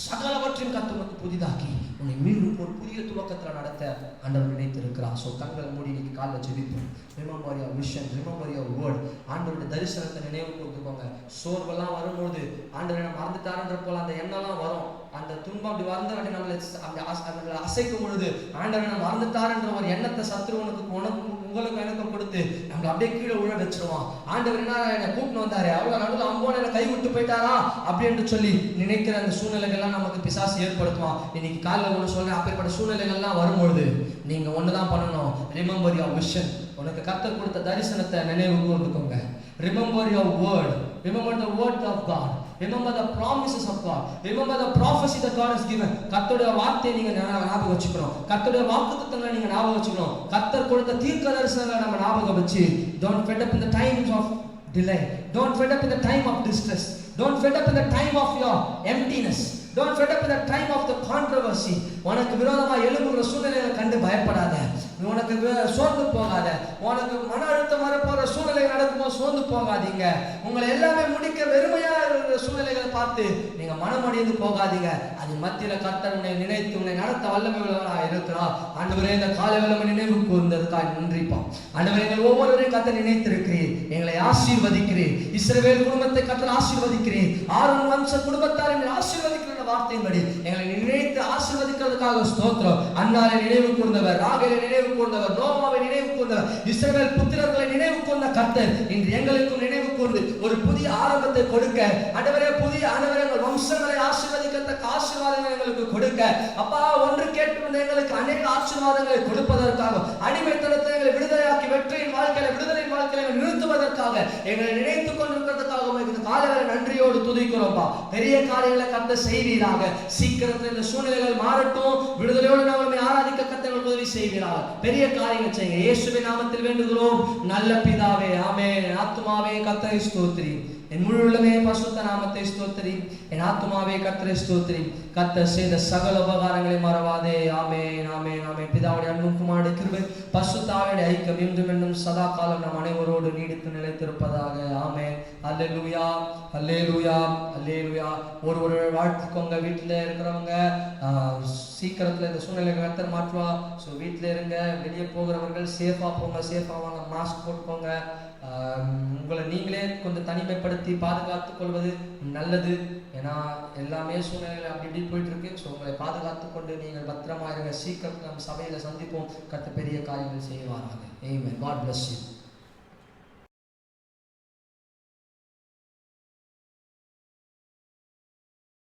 சகலவற்றையும் கர்த்தர் உனக்கு புதிதாக்கி உன்னை மீண்டும் ஒரு புதிய துவக்கத்துல நடத்த ஆண்டவர் நினைத்திருக்கிறார். ஸோ கண்களை மூடி இன்னைக்கு காலைல ஜெபிப்போம். Remember your vision, remember your word. ஆண்டவருடைய தரிசனத்தை நினைவு கூர்ந்துக்கோங்க. சோர்வெல்லாம் வரும்போது ஆண்டவரை நம்ம மறந்துட்டாருன்ற போல அந்த எண்ணம்லாம் வரும். அந்த துன்பம் அப்படி வந்து நம்மளை அசைக்கும் பொழுது ஆண்டவரை நம்ம மறந்துட்டாருன்ற ஒரு எண்ணத்தை சத்துருவனுக்கு உங்களுக்கு எனக்கும் கொடுத்து நம்மளை அப்படியே கீழே உழ வச்சிருவான். ஆண்டவர் என்ன கூப்பிட்டு வந்தாரு, அவ்வளவு நடுவில் அம்போன கை விட்டு போயிட்டாரா அப்படின்னு சொல்லி நினைக்கிற அந்த சூழ்நிலைகள்லாம் நமக்கு பிசாசு ஏற்படுத்துவான். இன்னைக்கு காலையில் ஒன்று சொல்றேன், அப்பேற்பட்ட சூழ்நிலைகள்லாம் வரும்பொழுது நீங்க ஒண்ணுதான் பண்ணணும். Remember your vision. உனக்கு கர்த்தர் கொடுத்த தரிசனத்தை நினைவு கூர்ந்துக்கோங்க. Remember your word. Remember the word of God. Remember the promises of God. Remember the prophecy that God has given. கர்த்தருடைய வார்த்தையை நீங்க ஞாபகம் வச்சுக்கணும். கர்த்தருடைய வாக்குத்தத்தங்களை நீங்க ஞாபகம் வச்சுக்கணும். கர்த்தர் கொடுத்த தீர்க்க தரிசனங்களை நம்ம ஞாபகம் வச்சு, don't fed up in the times of delay. Don't fed up in the time of distress. Don't fed up in the time of your emptiness. Don't fed up in the time of the controversy. உனக்கு விரோதமா எழும்புகிற சூழ்நிலைகளை கண்டு பயப்படாத. உனக்கு சோர்ந்து போகாத. உனக்கு மன அழுத்தம் வரப்போற சூழ்நிலை நடக்கும்போது சோர்ந்து போகாதீங்க. உங்களை எல்லாமே முடிக்க வெறுமையா இருக்கிற சூழ்நிலைகளை பார்த்து நீங்க மனமடைந்து போகாதீங்க. அது மத்தியில கர்த்தர் உன்னை நினைத்து உன்னை நடத்த வல்லமை உள்ளவராக இருக்கிறார். ஆண்டவரே, இந்த காலை வேளை நினைவு கூர்ந்ததுக்காக நன்றிப்பா. ஆண்டவரே, எங்கள் ஒவ்வொருவரையும் கர்த்தர் நினைத்திருக்கிறீர். எங்களை ஆசீர்வதிக்கிறீர். இஸ்ரவேல் குடும்பத்தை கர்த்தர் ஆசீர்வதிக்கிறீர். ஆரோன் வம்ச குடும்பத்தார் எங்களை ஆசீர்வதிக்கிற வார்த்தையின்படி எங்களை நினைத்து ஆசீர்வதிக்கிறதுக்காக ஸ்தோத்திரம். அன்னாரை நினைவு கூர்ந்தவர், ராகேலை நினைவு கூர்ந்தவர், நோவாவை நினைவு கூர்ந்தவர், இஸ்ரவேல் புத்திரர்களை நினைவு கூர்ந்த கர்த்தர் இன்று எங்களுக்கும் நினைவு கூர்ந்து ஒரு புதிய ஆரம்பத்தை கொடுக்க, ஆண்டவரே, புதிய ஆண்டவரே, எங்கள் வம்சங்களை ஆசீர்வதிக்கத்தக்க ஆசீர்வாதங்களை எங்களுக்கு கொடுக்க, அப்பா, ஒன்று கேட்டு வந்த எங்களுக்கு அநேக ஆசீர்வாதங்களை கொடுப்பதற்காக, அடிமைத்தனத்தை எங்களை விடுதலையாக்கி வெற்றியின் வாழ்க்கையில விடுதலையின் வாழ்க்கையில நிறுத்துவதற்காக எங்களை நினைத்துக் கொண்டிருக்கிறதுக்காக இந்த காலையில நன்றியோடு துதிக்கிறோம்ப்பா. பெரிய காரியங்களை கர்த்தர் செய்வீராக. சீக்கிரத்தில் இந்த சூழ்நிலைகள் மாறட்டும். விடுதலையோடு நாங்கள் ஆராதிக்க கர்த்தர் உதவி செய்வீராக. பெரிய காரியங்கள் செய்யுங்க. இயேசுவின் நாமத்தில் வேண்டுகிறோம் நல்ல பிதாவே, ஆமென். ஆத்துமாவே கர்த்தரை ஸ்தோத்திரி. என் முழு உள்ளமே பரிசுத்த நாமத்தை ஸ்தோத்திரி. என் ஆத்துமாவே கர்த்தரை ஸ்தோத்திரி. கர்த்தர் செய்த சகல உபகாரங்களை மறவாதே. ஆமென், ஆமென், ஆமென். பிதாவுடைய அன்பும் குமாரனுடைய கிருபை பரிசுத்த ஆவியுடைய ஐக்கியம் இன்றும் என்றும் சதா காலம் நம் அனைவரோடு நீடித்து நிலைத்திருப்பதாக. ஆமென். அல்லேலூயா, அல்லேலூயா, அல்லேலூயா. ஒரு வாழ்த்துக்கோங்க. வீட்டில் இருக்கிறவங்க சீக்கிரத்தில் இந்த சூழ்நிலைகளை கர்த்தர் மாற்றுவா. ஸோ வீட்டில் இருங்க. வெளியே போகிறவர்கள் சேஃபாக போங்க, சேஃபாக வாங்க, மாஸ்க் போட்டுக்கோங்க. உங்களை நீங்களே கொஞ்சம் தனிமைப்படுத்தி பாதுகாத்துக் கொள்வது நல்லது. ஏன்னா எல்லாமே சூழ்நிலைகள் அப்படி இப்படி போயிட்டு இருக்கு. ஸோ உங்களை பாதுகாத்துக் கொண்டு நீங்கள் பத்திரமா இருங்க. சீக்கிரம் நம் சபையில சந்திப்போம். கர்த்தர் பெரிய காரியங்கள் செய்வாராக. ஆமென். God bless you.